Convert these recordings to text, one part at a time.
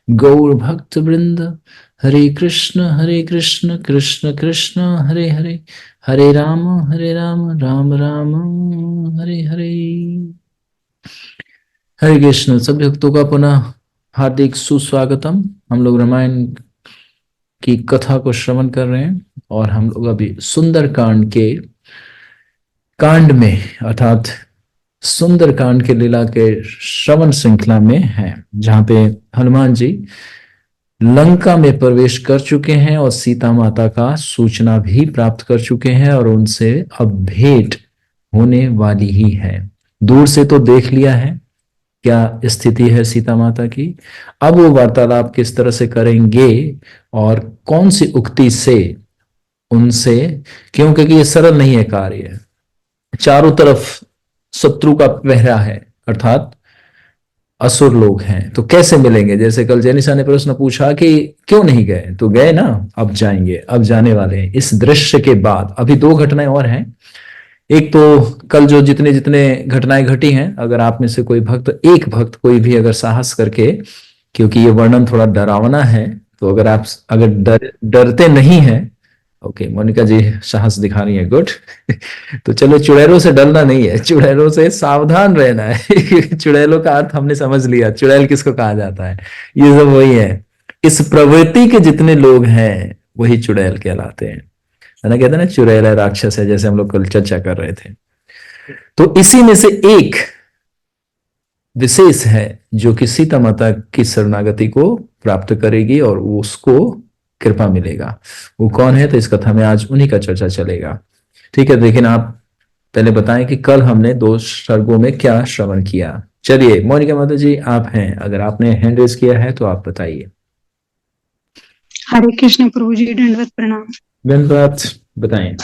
गौर भक्त वृंद। हरे कृष्ण कृष्ण कृष्ण हरे हरे, हरे राम राम राम हरे हरे। हरे कृष्ण। सभी भक्तों का पुनः हार्दिक सुस्वागतम। हम लोग रामायण की कथा को श्रवण कर रहे हैं और हम लोग अभी सुंदर कांड के कांड में अर्थात सुंदर कांड के लीला के श्रवण श्रृंखला में हैं, जहां पे हनुमान जी लंका में प्रवेश कर चुके हैं और सीता माता का सूचना भी प्राप्त कर चुके हैं और उनसे अब भेंट होने वाली ही है। दूर से तो देख लिया है क्या स्थिति है सीता माता की। अब वो वार्तालाप किस तरह से करेंगे और कौन सी उक्ति से उनसे, क्योंकि ये सरल नहीं है कार्य। चारों तरफ शत्रु का पहरा है, अर्थात असुर लोग हैं, तो कैसे मिलेंगे। जैसे कल जेनिसा ने प्रश्न पूछा कि क्यों नहीं गए, तो गए ना, अब जाएंगे, अब जाने वाले हैं। इस दृश्य के बाद अभी दो घटनाएं और हैं। एक तो कल जो जितने जितने घटनाएं घटी हैं, अगर आप में से कोई भक्त, एक भक्त कोई भी अगर साहस करके, क्योंकि ये वर्णन थोड़ा डरावना है, तो अगर आप अगर डरते नहीं हैं, ओके मोनिका जी साहस दिखा रही है, गुड। तो चलो, चुड़ैलों से डरना नहीं है, चुड़ैलों से सावधान रहना है। चुड़ैलों का अर्थ हमने समझ लिया, चुड़ैल किसको कहा जाता है, ये सब वही है। इस प्रवृत्ति के जितने लोग हैं वही चुड़ैल कहलाते हैं, है ना। कहते हैं ना चुड़ैल है, राक्षस है, जैसे हम लोग कल चर्चा कर रहे थे। तो इसी में से एक विशेष है जो कि सीता माता की शरणागति को प्राप्त करेगी और उसको कृपा मिलेगा। वो कौन है, तो इस कथा में आज उन्हीं का चर्चा चलेगा। ठीक है, लेकिन आप पहले बताएं कि कल हमने 2 सर्गों में क्या श्रवण किया। चलिए मोनिका माता जी आप हैं, अगर आपने हैंड रेज किया है तो आप बताइए। हरे कृष्ण प्रभु जी, दंडवत प्रणाम। धन्यवाद, बताएं।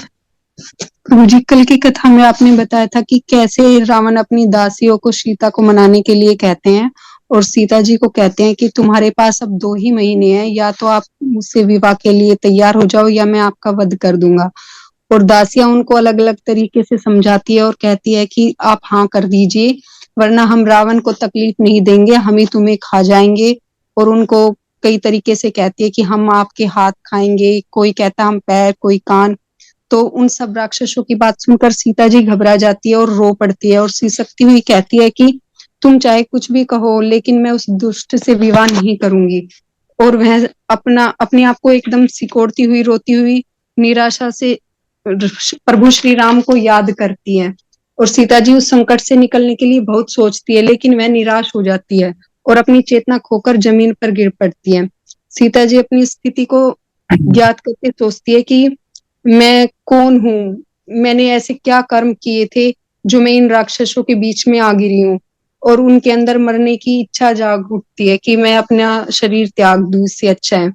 प्रभु जी, कल की कथा में आपने बताया था कि कैसे रावण अपनी दासियों को सीता को मनाने के लिए कहते हैं और सीता जी को कहते हैं कि तुम्हारे पास अब 2 ही महीने हैं, या तो आप मुझसे विवाह के लिए तैयार हो जाओ या मैं आपका वध कर दूंगा। और दासियां उनको अलग अलग तरीके से समझाती है और कहती है कि आप हाँ कर दीजिए, वरना हम रावण को तकलीफ नहीं देंगे, हम ही तुम्हें खा जाएंगे। और उनको कई तरीके से कहती है कि हम आपके हाथ खाएंगे, कोई कहता हम पैर, कोई कान। तो उन सब राक्षसों की बात सुनकर सीता जी घबरा जाती है और रो पड़ती है और सिसकती हुई कहती है कि तुम चाहे कुछ भी कहो, लेकिन मैं उस दुष्ट से विवाह नहीं करूंगी। और वह अपने आप को एकदम सिकोड़ती हुई, रोती हुई, निराशा से प्रभु श्री राम को याद करती है। और सीता जी उस संकट से निकलने के लिए बहुत सोचती है, लेकिन वह निराश हो जाती है और अपनी चेतना खोकर जमीन पर गिर पड़ती है। सीता जी अपनी स्थिति को ज्ञात करके सोचती है कि मैं कौन हूँ, मैंने ऐसे क्या कर्म किए थे जो मैं इन राक्षसों के बीच में आ गिरी हूँ। और उनके अंदर मरने की इच्छा जाग उठती है कि मैं अपना शरीर त्याग दूं, इससे अच्छा है,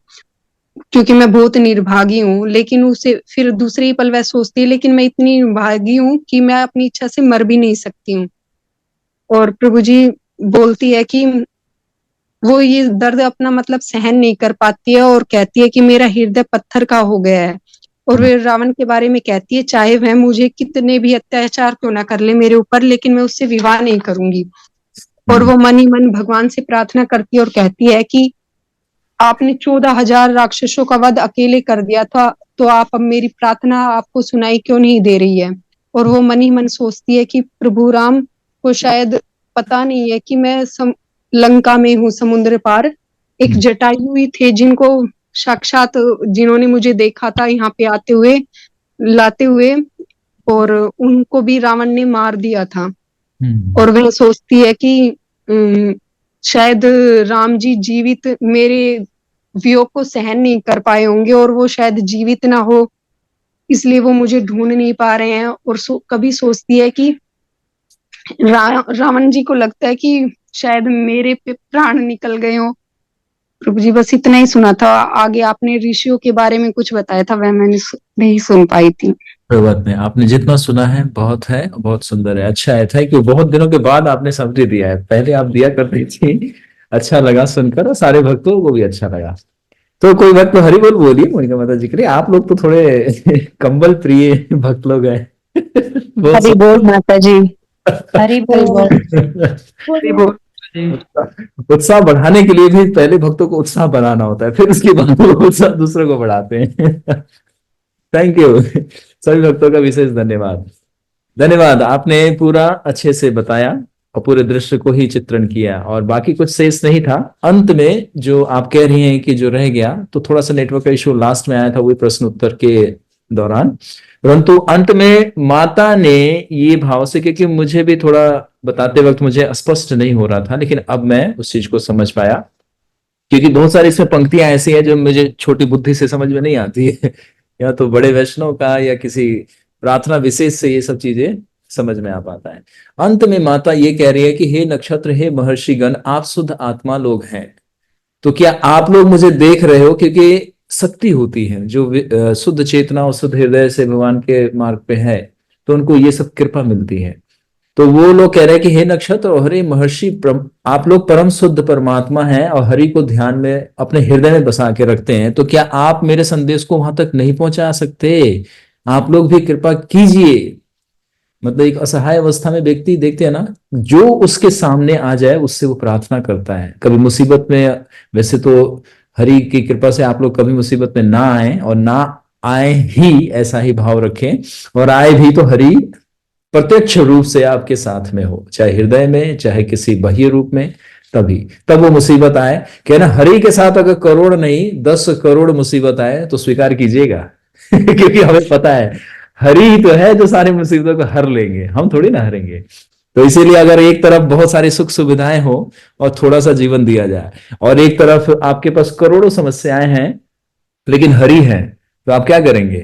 क्योंकि मैं बहुत निर्भागी हूँ। लेकिन उसे फिर दूसरे ही पल वह सोचती है, लेकिन मैं इतनी निर्भागी हूँ कि मैं अपनी इच्छा से मर भी नहीं सकती हूँ। और प्रभु जी बोलती है कि वो ये दर्द अपना मतलब सहन नहीं कर पाती है और कहती है कि मेरा हृदय पत्थर का हो गया है। और वे रावण के बारे में कहती है, चाहे वह मुझे कितने भी अत्याचार क्यों ना कर ले मेरे ऊपर, लेकिन मैं उससे विवाह नहीं करूंगी। और वो मन ही मन भगवान से प्रार्थना करती है और कहती है कि आपने 14,000 राक्षसों का वध अकेले कर दिया था, तो आप अब मेरी प्रार्थना आपको सुनाई क्यों नहीं दे रही है। और वो मन ही मन सोचती है कि प्रभु राम को शायद पता नहीं है कि मैं लंका में हूँ, समुद्र पार। एक जटायु ही थे जिनको साक्षात, जिन्होंने मुझे देखा था यहाँ पे आते हुए, लाते हुए, और उनको भी रावण ने मार दिया था। और वह सोचती है कि शायद राम जी जीवित मेरे वियोग को सहन नहीं कर पाए होंगे और वो शायद जीवित ना हो, इसलिए वो मुझे ढूंढ नहीं पा रहे हैं। और कभी सोचती है कि रावण जी को लगता है कि शायद मेरे पे प्राण निकल गए हो। प्रभु जी बस इतना ही सुना था, आगे आपने ऋषियों के बारे में कुछ बताया था, वह मैंने नहीं सुन पाई थी। कोई बात नहीं, आपने जितना सुना है बहुत है, बहुत सुंदर है, अच्छा है। थैंक यू, बहुत दिनों के बाद आपने समझी दिया है, पहले आप दिया करती थी। अच्छा लगा सुनकर और सारे भक्तों को भी अच्छा लगा। तो कोई भक्त हरि बोल बोलिए मोनिका माता जी के लिए, आप लोग तो थोड़े कंबल प्रिय भक्त लोग हैं। हरि बोल माता जी, हरि बोल, हरि बोल। उत्साह बढ़ाने के लिए भी पहले भक्तों को उत्साह बनाना होता है, फिर उसके बाद वो उत्साह दूसरों को बढ़ाते हैं। थैंक यू, सभी भक्तों का विशेष धन्यवाद। धन्यवाद, आपने पूरा अच्छे से बताया और पूरे दृश्य को ही चित्रण किया, और बाकी कुछ शेष नहीं था। अंत में जो आप कह रही हैं कि जो रह गया, तो थोड़ा सा नेटवर्क का इशू लास्ट में आया था, वही प्रश्न उत्तर के दौरान। परंतु अंत में माता ने ये भाव से, क्योंकि मुझे भी थोड़ा बताते वक्त मुझे स्पष्ट नहीं हो रहा था, लेकिन अब मैं उस चीज को समझ पाया, क्योंकि बहुत सारी इसमें पंक्तियां ऐसी हैं जो मुझे छोटी बुद्धि से समझ में नहीं आती है। या तो बड़े वैष्णव का या किसी प्रार्थना विशेष से ये सब चीजें समझ में आ पाता है। अंत में माता ये कह रही है कि हे नक्षत्र, हे महर्षि गण, आप शुद्ध आत्मा लोग हैं, तो क्या आप लोग मुझे देख रहे हो? क्योंकि शक्ति होती है जो शुद्ध चेतना और शुद्ध हृदय से भगवान के मार्ग पे है, तो उनको ये सब कृपा मिलती है। तो वो लोग कह रहे हैं कि हे नक्षत्र और हे महर्षि, आप लोग परम शुद्ध परमात्मा हैं और हरि को ध्यान में अपने हृदय में बसा के रखते हैं, तो क्या आप मेरे संदेश को वहां तक नहीं पहुंचा सकते? आप लोग भी कृपा कीजिए। मतलब एक असहाय अवस्था में व्यक्ति, देखते हैं ना, जो उसके सामने आ जाए उससे वो प्रार्थना करता है। कभी मुसीबत में, वैसे तो हरि की कृपा से आप लोग कभी मुसीबत में ना आए, और ना आए ही ऐसा ही भाव रखें, और आए भी तो हरि प्रत्यक्ष रूप से आपके साथ में हो, चाहे हृदय में चाहे किसी बाह्य रूप में, तभी तब वो मुसीबत आए। कहना हरि के साथ अगर करोड़ नहीं 10 करोड़ मुसीबत आए तो स्वीकार कीजिएगा। क्योंकि हमें पता है हरि ही तो है जो सारी मुसीबतों को हर लेंगे, हम थोड़ी ना हरेंगे। तो इसीलिए अगर एक तरफ बहुत सारी सुख सुविधाएं हो और थोड़ा सा जीवन दिया जाए, और एक तरफ आपके पास करोड़ों समस्याएं हैं लेकिन हरि है, तो आप क्या करेंगे?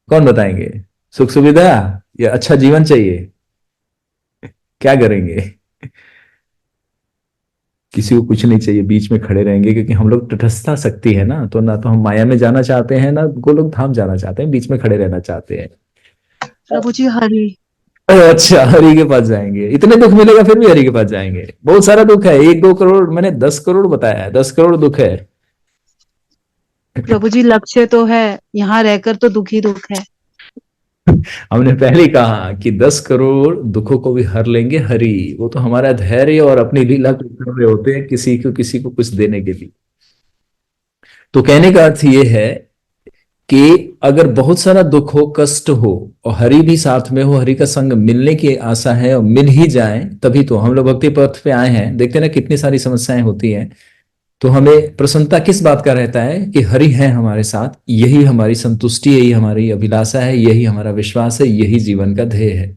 कौन बताएंगे? सुख सुविधा या अच्छा जीवन चाहिए? क्या करेंगे? किसी को कुछ नहीं चाहिए, बीच में खड़े रहेंगे, क्योंकि हम लोग तटस्थता शक्ति है ना, तो ना तो हम माया में जाना चाहते हैं ना गोलोक धाम जाना चाहते हैं, बीच में खड़े रहना चाहते हैं। प्रभु जी हरि। अच्छा, हरि के पास जाएंगे? इतने दुख मिलेगा फिर भी हरि के पास जाएंगे? बहुत सारा दुख है, 1-2 करोड़, मैंने 10 करोड़ बताया है, 10 करोड़ दुख है। प्रभु जी लक्ष्य तो है, यहाँ रहकर तो दुख ही दुख है। हमने पहले कहा कि 10 करोड़ दुखों को भी हर लेंगे हरि। वो तो हमारा धैर्य और अपनी लीला को कर रहे होते हैं, किसी को कुछ देने के लिए। तो कहने का अर्थ ये है कि अगर बहुत सारा दुख हो, कष्ट हो, और हरि भी साथ में हो, हरि का संग मिलने की आशा है और मिल ही जाए, तभी तो हम लोग भक्ति पथ पे आए हैं। देखते ना कितनी सारी समस्याएं होती हैं, तो हमें प्रसन्नता किस बात का रहता है कि हरि है हमारे साथ, यही हमारी संतुष्टि है, यही हमारी अभिलाषा है, यही हमारा विश्वास है, यही जीवन का ध्येय है।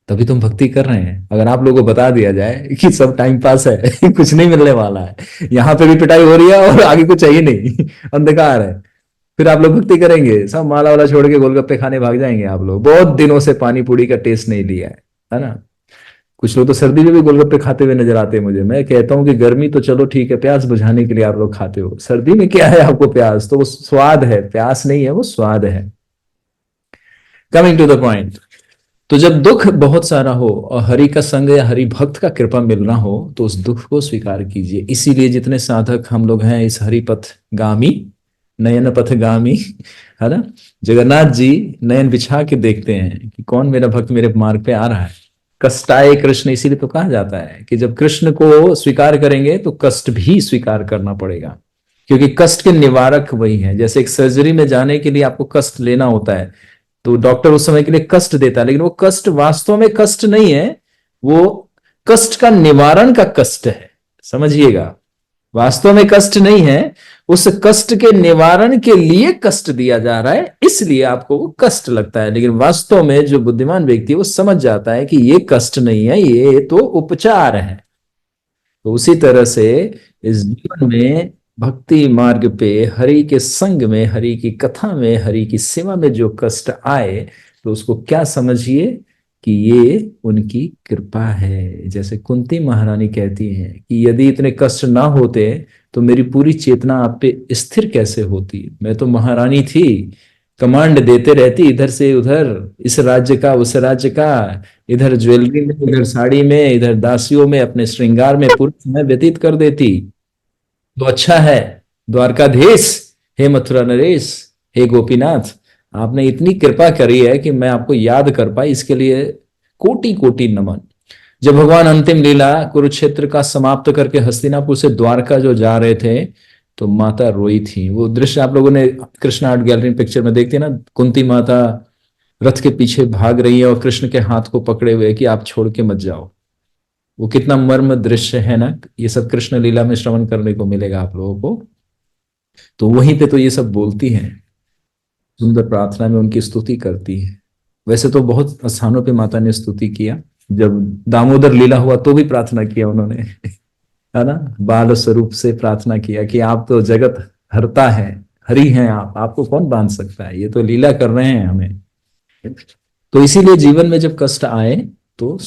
तभी तो हम भक्ति कर रहे हैं। अगर आप लोगों को बता दिया जाए कि सब टाइम पास है, कुछ नहीं मिलने वाला है, यहाँ पे भी पिटाई हो रही है और आगे कुछ चाहिए नहीं, अंधकार है, फिर आप लोग भक्ति करेंगे? सब माला वाला छोड़ के गोलगप्पे खाने भाग जाएंगे। आप लोग बहुत दिनों से पानी पूरी का टेस्ट नहीं लिया है ना? कुछ लोग तो सर्दी में भी गोलगप्पे खाते हुए नजर आते हैं मुझे। मैं कहता हूँ कि गर्मी तो चलो ठीक है, प्यास बुझाने के लिए आप लोग खाते हो, सर्दी में क्या है आपको प्यास? तो वो स्वाद है, प्यास नहीं है, वो स्वाद है। कमिंग टू द पॉइंट, तो जब दुख बहुत सारा हो और हरि का संग या हरि भक्त का कृपा मिलना हो, तो उस दुख को स्वीकार कीजिए। इसीलिए जितने साधक हम लोग हैं इस हरिपथ गामी, नयन पथ गामी, है ना, जगन्नाथ जी नयन बिछा के देखते हैं कि कौन मेरा भक्त मेरे मार्ग पे आ रहा है। कष्टाय कृष्ण, इसीलिए तो कहा जाता है कि जब कृष्ण को स्वीकार करेंगे तो कष्ट भी स्वीकार करना पड़ेगा, क्योंकि कष्ट के निवारक वही है। जैसे एक सर्जरी में जाने के लिए आपको कष्ट लेना होता है, तो डॉक्टर उस समय के लिए कष्ट देता है, लेकिन वो कष्ट वास्तव में कष्ट नहीं है, वो कष्ट का निवारण का कष्ट है। समझिएगा, वास्तव में कष्ट नहीं है, उस कष्ट के निवारण के लिए कष्ट दिया जा रहा है, इसलिए आपको वो कष्ट लगता है। लेकिन वास्तव में जो बुद्धिमान व्यक्ति है वो समझ जाता है कि ये कष्ट नहीं है, ये तो उपचार है। तो उसी तरह से इस जीवन में भक्ति मार्ग पे हरि के संग में, हरि की कथा में, हरि की सेवा में जो कष्ट आए, तो उसको क्या समझिए कि ये उनकी कृपा है। जैसे कुंती महारानी कहती हैं कि यदि इतने कष्ट ना होते तो मेरी पूरी चेतना आप पे स्थिर कैसे होती? मैं तो महारानी थी, कमांड देते रहती इधर से उधर, इस राज्य का उस राज्य का, इधर ज्वेलरी में, इधर साड़ी में, इधर दासियों में, अपने श्रृंगार में पूरा समय व्यतीत कर देती। तो अच्छा है द्वारकाधीश, हे मथुरा नरेश, हे गोपीनाथ, आपने इतनी कृपा करी है कि मैं आपको याद कर पाई, इसके लिए कोटि कोटि नमन। जब भगवान अंतिम लीला कुरुक्षेत्र का समाप्त करके हस्तिनापुर से द्वारका जो जा रहे थे, तो माता रोई थी। वो दृश्य आप लोगों ने कृष्ण आर्ट गैलरी पिक्चर में देखते हैं ना, कुंती माता रथ के पीछे भाग रही है और कृष्ण के हाथ को पकड़े हुए कि आप छोड़ के मत जाओ। वो कितना मर्म दृश्य है ना। ये सब कृष्ण लीला में श्रवण करने को मिलेगा आप लोगों को। तो वहीं पे तो ये सब बोलती हैं, सुंदर प्रार्थना में उनकी स्तुति करती है। वैसे तो बहुत स्थानों पे माता ने स्तुति किया, जब दामोदर लीला हुआ तो भी प्रार्थना किया उन्होंने, है ना। बाल स्वरूप से प्रार्थना किया कि आप तो जगत हरता है, हरि हैं आप, आपको कौन बांध सकता है, ये तो लीला कर रहे हैं हमें। तो इसीलिए जीवन में जब कष्ट आए तो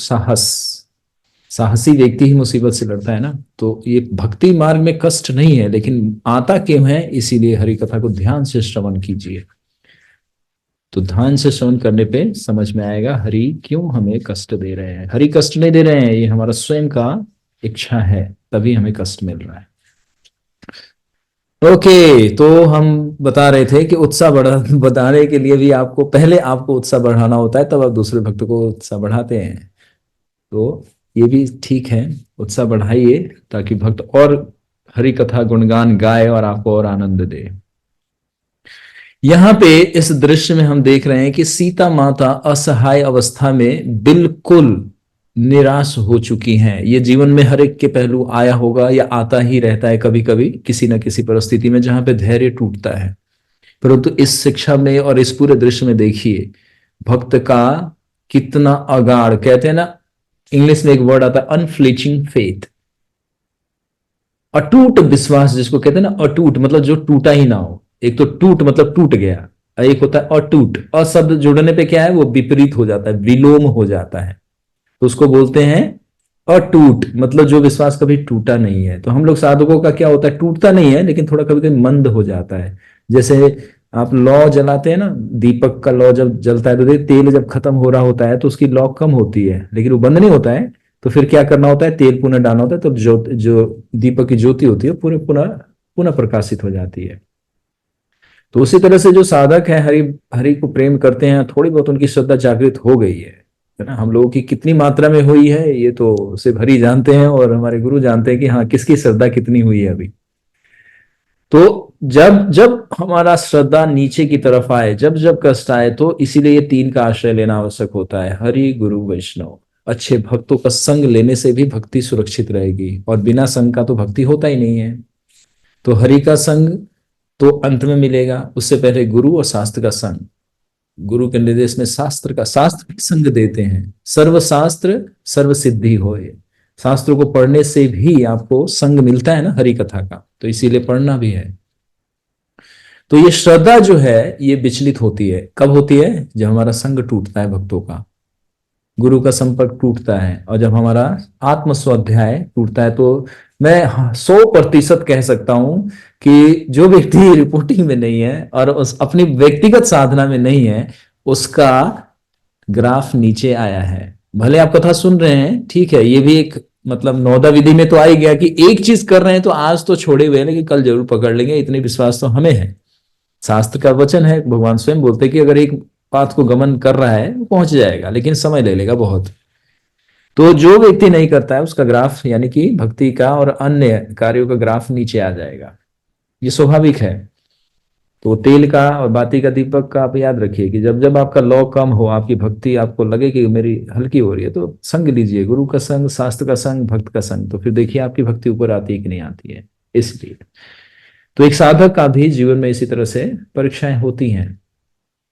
साहसी व्यक्ति ही मुसीबत से लड़ता है ना। तो ये भक्ति मार्ग में कष्ट नहीं है, लेकिन आता क्यों है, इसीलिए हरि कथा को ध्यान से श्रवण कीजिए। तो ध्यान से श्रवण करने पे समझ में आएगा हरि क्यों हमें कष्ट दे रहे हैं। हरि कष्ट नहीं दे रहे हैं, ये हमारा स्वयं का इच्छा है, तभी हमें कष्ट मिल रहा है। ओके, तो हम बता रहे थे कि उत्साह बढ़ाने के लिए भी आपको पहले आपको उत्साह बढ़ाना होता है, तब आप दूसरे भक्त को उत्साह बढ़ाते हैं। तो ये भी ठीक है, उत्साह बढ़ाइए ताकि भक्त और हरि कथा गुणगान गाए और आपको और आनंद दे। यहां पे इस दृश्य में हम देख रहे हैं कि सीता माता असहाय अवस्था में बिल्कुल निराश हो चुकी हैं। ये जीवन में हर एक के पहलू आया होगा या आता ही रहता है कभी कभी किसी न किसी परिस्थिति में जहां पे धैर्य टूटता है। परंतु इस शिक्षा में और इस पूरे दृश्य में देखिए भक्त का कितना अगाढ़, कहते हैं ना इंग्लिश में एक वर्ड आता है अनफ्लिचिंग फेथ, अटूट विश्वास जिसको कहते हैं ना। अटूट मतलब जो टूटा ही ना हो। एक तो टूट मतलब टूट गया, एक होता है अटूट। अशब्द जुड़ने पे क्या है, वो विपरीत हो जाता है, विलोम हो जाता है, तो उसको बोलते हैं अटूट, मतलब जो विश्वास कभी टूटा नहीं है। तो हम लोग साधकों का क्या होता है, टूटता नहीं है लेकिन थोड़ा कभी कभी मंद हो जाता है। जैसे आप लौ जलाते हैं ना, दीपक का लौ जब जलता है तो तेल जब खत्म हो रहा होता है तो उसकी लौ कम होती है, लेकिन वो बंद नहीं होता है। तो फिर क्या करना होता है, तेल पुनः डालना होता है, तो जो दीपक की ज्योति होती है पूरे पुनः प्रकाशित हो जाती है। तो उसी तरह से जो साधक है हरि हरि को प्रेम करते हैं, थोड़ी बहुत उनकी श्रद्धा जागृत हो गई है ना। हम लोगों की कितनी मात्रा में हुई है ये तो सिर्फ हरि जानते हैं और हमारे गुरु जानते हैं कि हाँ किसकी श्रद्धा कितनी हुई है अभी। तो जब जब हमारा श्रद्धा नीचे की तरफ आए, जब जब कष्ट आए, तो इसीलिए ये तीन का आश्रय लेना आवश्यक होता है, हरि गुरु वैष्णव। अच्छे भक्तों का संग लेने से भी भक्ति सुरक्षित रहेगी, और बिना संग का तो भक्ति होता ही नहीं है। तो हरि का संग तो अंत में मिलेगा, उससे पहले गुरु और शास्त्र का संग। गुरु के निर्देश में शास्त्र भी संग देते हैं। सर्व शास्त्र सर्व सिद्धि होए, शास्त्रों को पढ़ने से भी आपको संग मिलता है ना हरि कथा का, तो इसीलिए पढ़ना भी है। तो ये श्रद्धा जो है ये विचलित होती है, कब होती है, जब हमारा संग टूटता है, भक्तों का गुरु का संपर्क टूटता है, और जब हमारा आत्म स्वाध्याय टूटता है। तो मैं 100% कह सकता हूं कि जो व्यक्ति रिपोर्टिंग में नहीं है और उस अपनी व्यक्तिगत साधना में नहीं है, उसका ग्राफ नीचे आया है। भले आप कथा सुन रहे हैं, ठीक है, ये भी एक मतलब नौदा विधि में तो आ ही गया कि एक चीज कर रहे हैं तो आज तो छोड़े हुए हैं लेकिन कल जरूर पकड़ लेंगे, इतने विश्वास तो हमें है। शास्त्र का वचन है, भगवान स्वयं बोलते हैं कि अगर एक पाथ को गमन कर रहा है वो पहुंच जाएगा, लेकिन समय ले लेगा बहुत। तो जो व्यक्ति नहीं करता है उसका ग्राफ यानी कि भक्ति का और अन्य कार्यों का ग्राफ नीचे आ जाएगा, ये स्वाभाविक है। तो तेल का और बाती का दीपक का आप याद रखिए कि जब जब आपका लौ कम हो, आपकी भक्ति आपको लगे कि मेरी हल्की हो रही है, तो संग लीजिए, गुरु का संग, शास्त्र का संग, भक्त का संग, तो फिर देखिए आपकी भक्ति ऊपर आती है कि नहीं आती है। इसलिए तो एक साधक का भी जीवन में इसी तरह से परीक्षाएं होती हैं।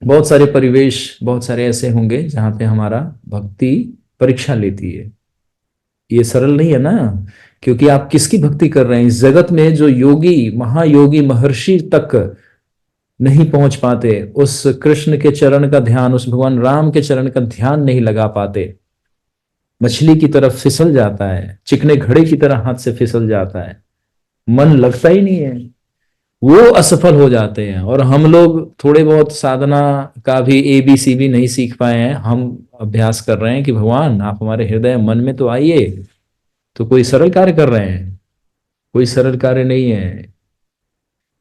बहुत सारे परिवेश, बहुत सारे ऐसे होंगे जहां पे हमारा भक्ति परीक्षा लेती है। ये सरल नहीं है ना, क्योंकि आप किसकी भक्ति कर रहे हैं। इस जगत में जो योगी, महायोगी, महर्षि तक नहीं पहुंच पाते, उस कृष्ण के चरण का ध्यान, उस भगवान राम के चरण का ध्यान नहीं लगा पाते, मछली की तरफ फिसल जाता है, चिकने घड़े की तरह हाथ से फिसल जाता है, मन लगता ही नहीं है, वो असफल हो जाते हैं। और हम लोग थोड़े बहुत साधना का भी ABCD नहीं सीख पाए हैं, हम अभ्यास कर रहे हैं कि भगवान आप हमारे हृदय मन में तो आइए। तो कोई सरल कार्य कर रहे हैं, कोई सरल कार्य नहीं है,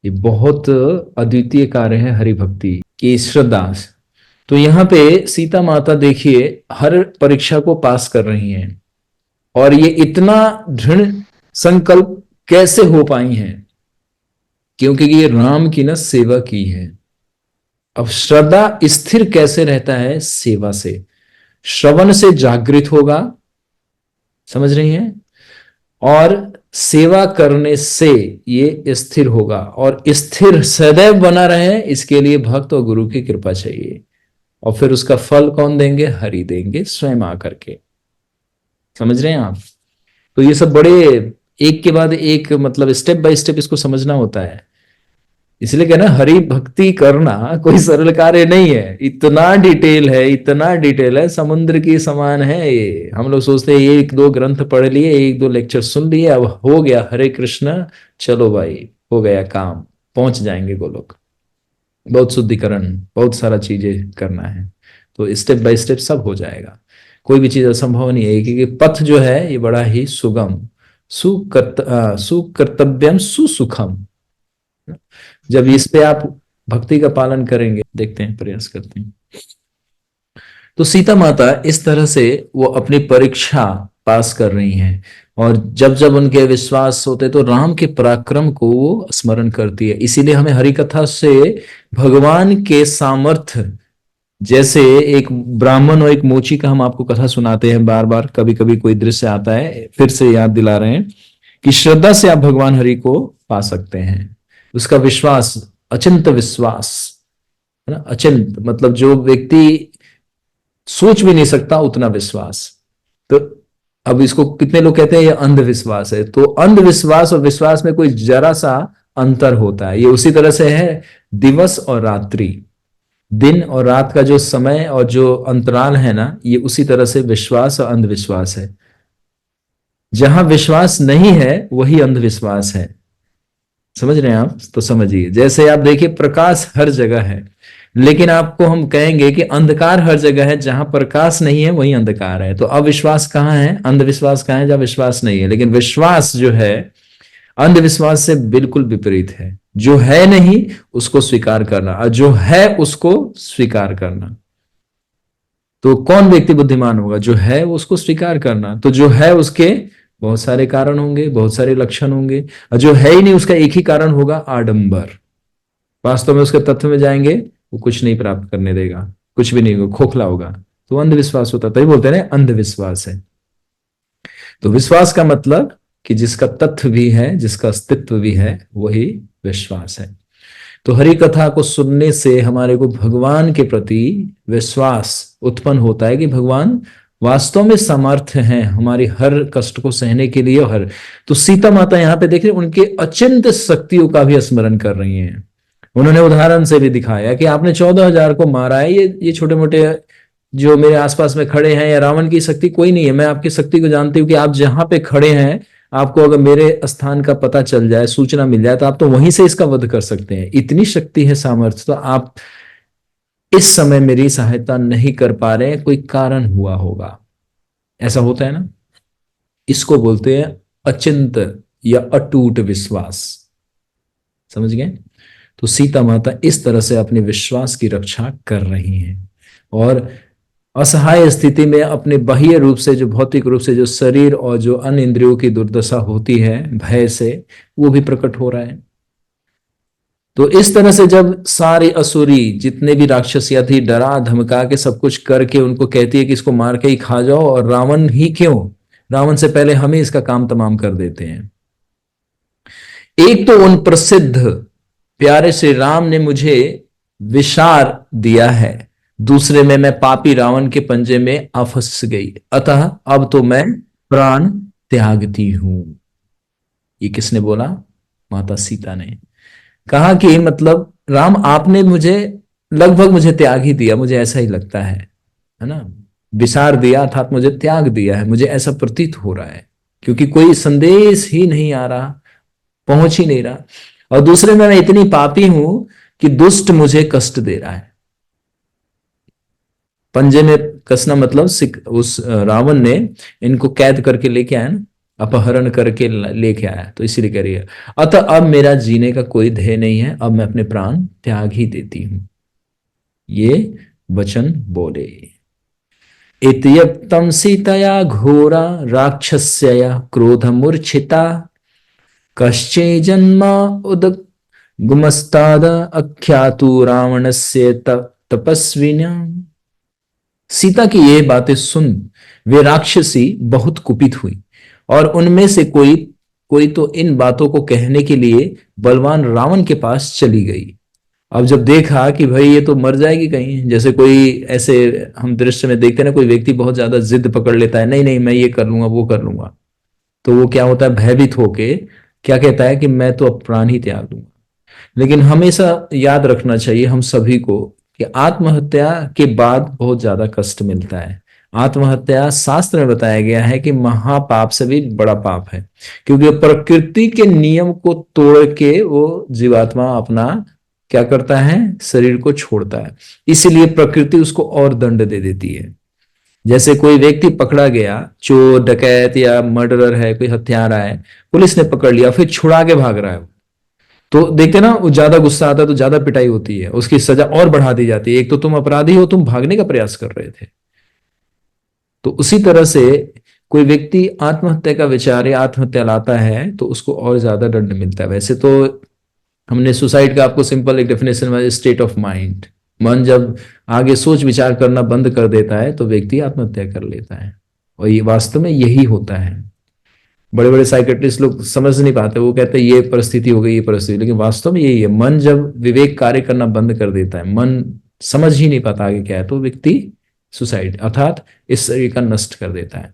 ये बहुत अद्वितीय कार्य है हरि भक्ति की श्रद्धा। तो यहाँ पे सीता माता देखिए हर परीक्षा को पास कर रही हैं, और ये इतना दृढ़ संकल्प कैसे हो पाई हैं? क्योंकि ये राम की ना सेवा की है। अब श्रद्धा स्थिर कैसे रहता है? सेवा से, श्रवण से जागृत होगा, समझ रही हैं? और सेवा करने से ये स्थिर होगा, और स्थिर सदैव बना रहे इसके लिए भक्त और गुरु की कृपा चाहिए। और फिर उसका फल कौन देंगे? हरि देंगे स्वयं आकर के। समझ रहे हैं आप? तो ये सब बड़े एक के बाद एक, मतलब स्टेप बाय स्टेप इसको समझना होता है। इसलिए कहना हरि भक्ति करना कोई सरल कार्य नहीं है। इतना डिटेल है, इतना डिटेल है, समुद्र की समान है ये। हम लोग सोचते हैं ये एक दो ग्रंथ पढ़ लिए, एक दो लेक्चर सुन लिए, अब हो गया हरे कृष्ण, चलो भाई हो गया काम, पहुंच जाएंगे गोलोक। बहुत शुद्धिकरण, बहुत सारा चीजें करना है। तो स्टेप बाय स्टेप सब हो जाएगा, कोई भी चीज असंभव नहीं है, क्योंकि पथ जो है ये बड़ा ही सुगम, सुकर्तव्यम सुसुखम। जब इस पे आप भक्ति का पालन करेंगे, देखते हैं, प्रयास करते हैं। तो सीता माता इस तरह से वो अपनी परीक्षा पास कर रही हैं, और जब जब उनके विश्वास होते तो राम के पराक्रम को वो स्मरण करती है। इसीलिए हमें हरि कथा से भगवान के सामर्थ्य, जैसे एक ब्राह्मण और एक मोची का हम आपको कथा सुनाते हैं बार बार, कभी कभी कोई दृश्य आता है, फिर से याद दिला रहे हैं कि श्रद्धा से आप भगवान हरि को पा सकते हैं। उसका विश्वास, अचिंत विश्वास है ना। अचिंत मतलब जो व्यक्ति सोच भी नहीं सकता उतना विश्वास। तो अब इसको कितने लोग कहते हैं ये अंधविश्वास है। तो अंधविश्वास और विश्वास में कोई जरा सा अंतर होता है। ये उसी तरह से है दिवस और रात्रि, दिन और रात का जो समय और जो अंतराल है ना, ये उसी तरह से विश्वास और अंधविश्वास है। जहां विश्वास नहीं है वही अंधविश्वास है। समझ रहे हैं आप? तो समझिए, जैसे आप देखिए प्रकाश हर जगह है, लेकिन आपको हम कहेंगे कि अंधकार हर जगह है, जहां प्रकाश नहीं है वही अंधकार है। तो अविश्वास कहाँ है? अंधविश्वास कहाँ है? जहां विश्वास नहीं है। लेकिन विश्वास जो है अंधविश्वास से बिल्कुल विपरीत है। जो है नहीं उसको स्वीकार करना, और जो है उसको स्वीकार करना। तो कौन व्यक्ति बुद्धिमान होगा? जो है उसको स्वीकार करना। तो जो है उसके बहुत सारे कारण होंगे, बहुत सारे लक्षण होंगे, और जो है ही नहीं उसका एक ही कारण होगा, आडंबर। वास्तव में उसके तत्व में जाएंगे वो कुछ नहीं प्राप्त करने देगा, कुछ भी नहीं होगा, खोखला होगा। तो अंधविश्वास होता, तभी बोलते हैं ना अंधविश्वास है। तो विश्वास का मतलब कि जिसका तत्व भी है, जिसका अस्तित्व भी है, वही विश्वास है। तो हरि कथा को सुनने से हमारे को भगवान के प्रति विश्वास उत्पन्न होता है कि भगवान वास्तव में समर्थ हैं हमारी हर कष्ट को सहने के लिए। हर तो सीता माता यहाँ पे देख रहे उनके अचिंत शक्तियों का भी स्मरण कर रही हैं। उन्होंने उदाहरण से भी दिखाया कि आपने 14,000 को मारा है, ये छोटे मोटे जो मेरे आसपास में खड़े हैं, या रावण की शक्ति कोई नहीं है। मैं आपकी शक्ति को जानती हूँ कि आप जहां पे खड़े हैं, आपको अगर मेरे स्थान का पता चल जाए, सूचना मिल जाए, तो आप तो वहीं से इसका वध कर सकते हैं। इतनी शक्ति है, सामर्थ्य। तो आप इस समय मेरी सहायता नहीं कर पा रहे हैं, कोई कारण हुआ होगा। ऐसा होता है ना। इसको बोलते हैं अचिंत या अटूट विश्वास। समझ गए? तो सीता माता इस तरह से अपने विश्वास की रक्षा कर रही हैं, और असहाय स्थिति में अपने बाह्य रूप से, जो भौतिक रूप से जो शरीर और जो अन्य इंद्रियों की दुर्दशा होती है भय से, वो भी प्रकट हो रहा है। तो इस तरह से जब सारे असुरी जितने भी राक्षसियां थी, डरा धमका के सब कुछ करके उनको कहती है कि इसको मार के ही खा जाओ, और रावण ही क्यों, रावण से पहले हमें इसका काम तमाम कर देते हैं। एक तो उन प्रसिद्ध प्यारे श्री राम ने मुझे विशार दिया है, दूसरे में मैं पापी रावण के पंजे में फंस गई, अतः अब तो मैं प्राण त्यागती हूं। ये किसने बोला? माता सीता ने कहा कि मतलब राम आपने मुझे लगभग मुझे त्याग ही दिया, मुझे ऐसा ही लगता है ना। विसार दिया अर्थात मुझे त्याग दिया है, मुझे ऐसा प्रतीत हो रहा है, क्योंकि कोई संदेश ही नहीं आ रहा, पहुंच ही नहीं रहा। और दूसरे में मैं इतनी पापी हूं कि दुष्ट मुझे कष्ट दे रहा है। पंजे में कसना मतलब उस रावण ने इनको कैद करके लेके आया ना, अपहरण करके लेके आया, तो इसीलिए कह रही है अतः अब मेरा जीने का कोई ध्येय नहीं है, अब मैं अपने प्राण त्याग ही देती हूं। ये वचन बोले। इत्यक्तं सीतया घोरा राक्षस्यया क्रोधमूर्छिता कश्चिज्जन्म उदगमस्ताद अख्यातु रावणस्य तपस्विना। सीता की ये बातें सुन वे राक्षसी बहुत कुपित हुई और उनमें से कोई कोई तो इन बातों को कहने के लिए बलवान रावण के पास चली गई। अब जब देखा कि भाई ये तो मर जाएगी कहीं, जैसे कोई ऐसे हम दृश्य में देखते हैं ना, कोई व्यक्ति बहुत ज्यादा जिद पकड़ लेता है, नहीं नहीं मैं ये कर लूंगा वो कर लूंगा, तो वो क्या होता है, भयभीत होके क्या कहता है कि मैं तो अब प्राण ही त्याग दूंगा। लेकिन हमेशा याद रखना चाहिए हम सभी को कि आत्महत्या के बाद बहुत ज्यादा कष्ट मिलता है। आत्महत्या शास्त्र में बताया गया है कि महापाप से भी बड़ा पाप है, क्योंकि प्रकृति के नियम को तोड़ के वो जीवात्मा अपना क्या करता है, शरीर को छोड़ता है। इसीलिए प्रकृति उसको और दंड दे देती है। जैसे कोई व्यक्ति पकड़ा गया, चोर डकैत या मर्डरर है, कोई हत्यारा है, पुलिस ने पकड़ लिया, फिर छुड़ा के भाग रहा है, तो देखते ना वो ज्यादा गुस्सा आता है तो ज्यादा पिटाई होती है, उसकी सजा और बढ़ा दी जाती है। एक तो तुम अपराधी हो, तुम भागने का प्रयास कर रहे थे। तो उसी तरह से कोई व्यक्ति आत्महत्या का विचार या आत्महत्या लाता है तो उसको और ज्यादा दंड मिलता है। वैसे तो हमने सुसाइड का आपको सिंपल एक डेफिनेशन में, स्टेट ऑफ माइंड, मन जब आगे सोच विचार करना बंद कर देता है तो व्यक्ति आत्महत्या कर लेता है। और ये वास्तव में यही होता है। बड़े बड़े साइकेट्रिस्ट लोग समझ नहीं पाते, वो कहते हैं ये परिस्थिति हो गई, ये परिस्थिति, लेकिन वास्तव में यही है। मन जब विवेक कार्य करना बंद कर देता है, मन समझ ही नहीं पाता आगे क्या है, तो व्यक्ति सुसाइड अर्थात इस शरीर का नष्ट कर देता है।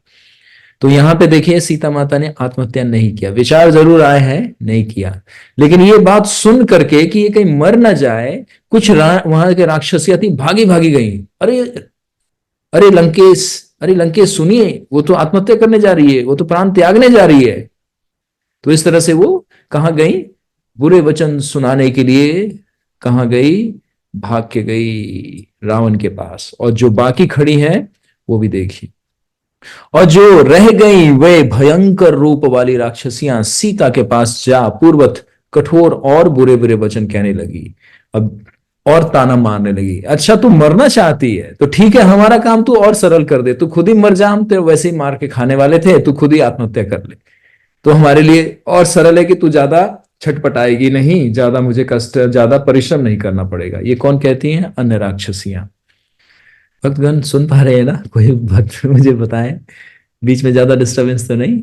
तो यहां पे देखिए सीता माता ने आत्महत्या नहीं किया, विचार जरूर आए हैं, नहीं किया, लेकिन ये बात सुन करके कि ये कहीं मर ना जाए, कुछ वहां के राक्षसियां थी, भागी भागी गई। अरे अरे लंकेश, अरे लंकेश सुनिए, वो तो आत्महत्या करने जा रही है, वो तो प्राण त्यागने जा रही है। तो इस तरह से वो कहां गई, बुरे वचन सुनाने के लिए कहां गई, भाग के गई रावण के पास। और जो बाकी खड़ी हैं वो भी देखी, और जो रह गई वे भयंकर रूप वाली राक्षसियां सीता के पास जा पूर्वत कठोर और बुरे बुरे वचन कहने लगी। अब और ताना मारने लगी, अच्छा तू मरना चाहती है तो ठीक है, हमारा काम तू और सरल कर दे, तू खुद ही मर जा, हम तेरे वैसे ही मार के खाने वाले थे, तू खुद ही आत्महत्या कर ले, तो हमारे लिए और सरल है कि तू ज्यादा छटपटाएगी नहीं, ज्यादा मुझे कष्ट, ज्यादा परिश्रम नहीं करना पड़ेगा। ये कौन कहती हैं, अन्य राक्षसियां। भक्तगण सुन पा रहे हैं ना, कोई भक्त मुझे बताए, बीच में ज्यादा डिस्टरबेंस तो नहीं।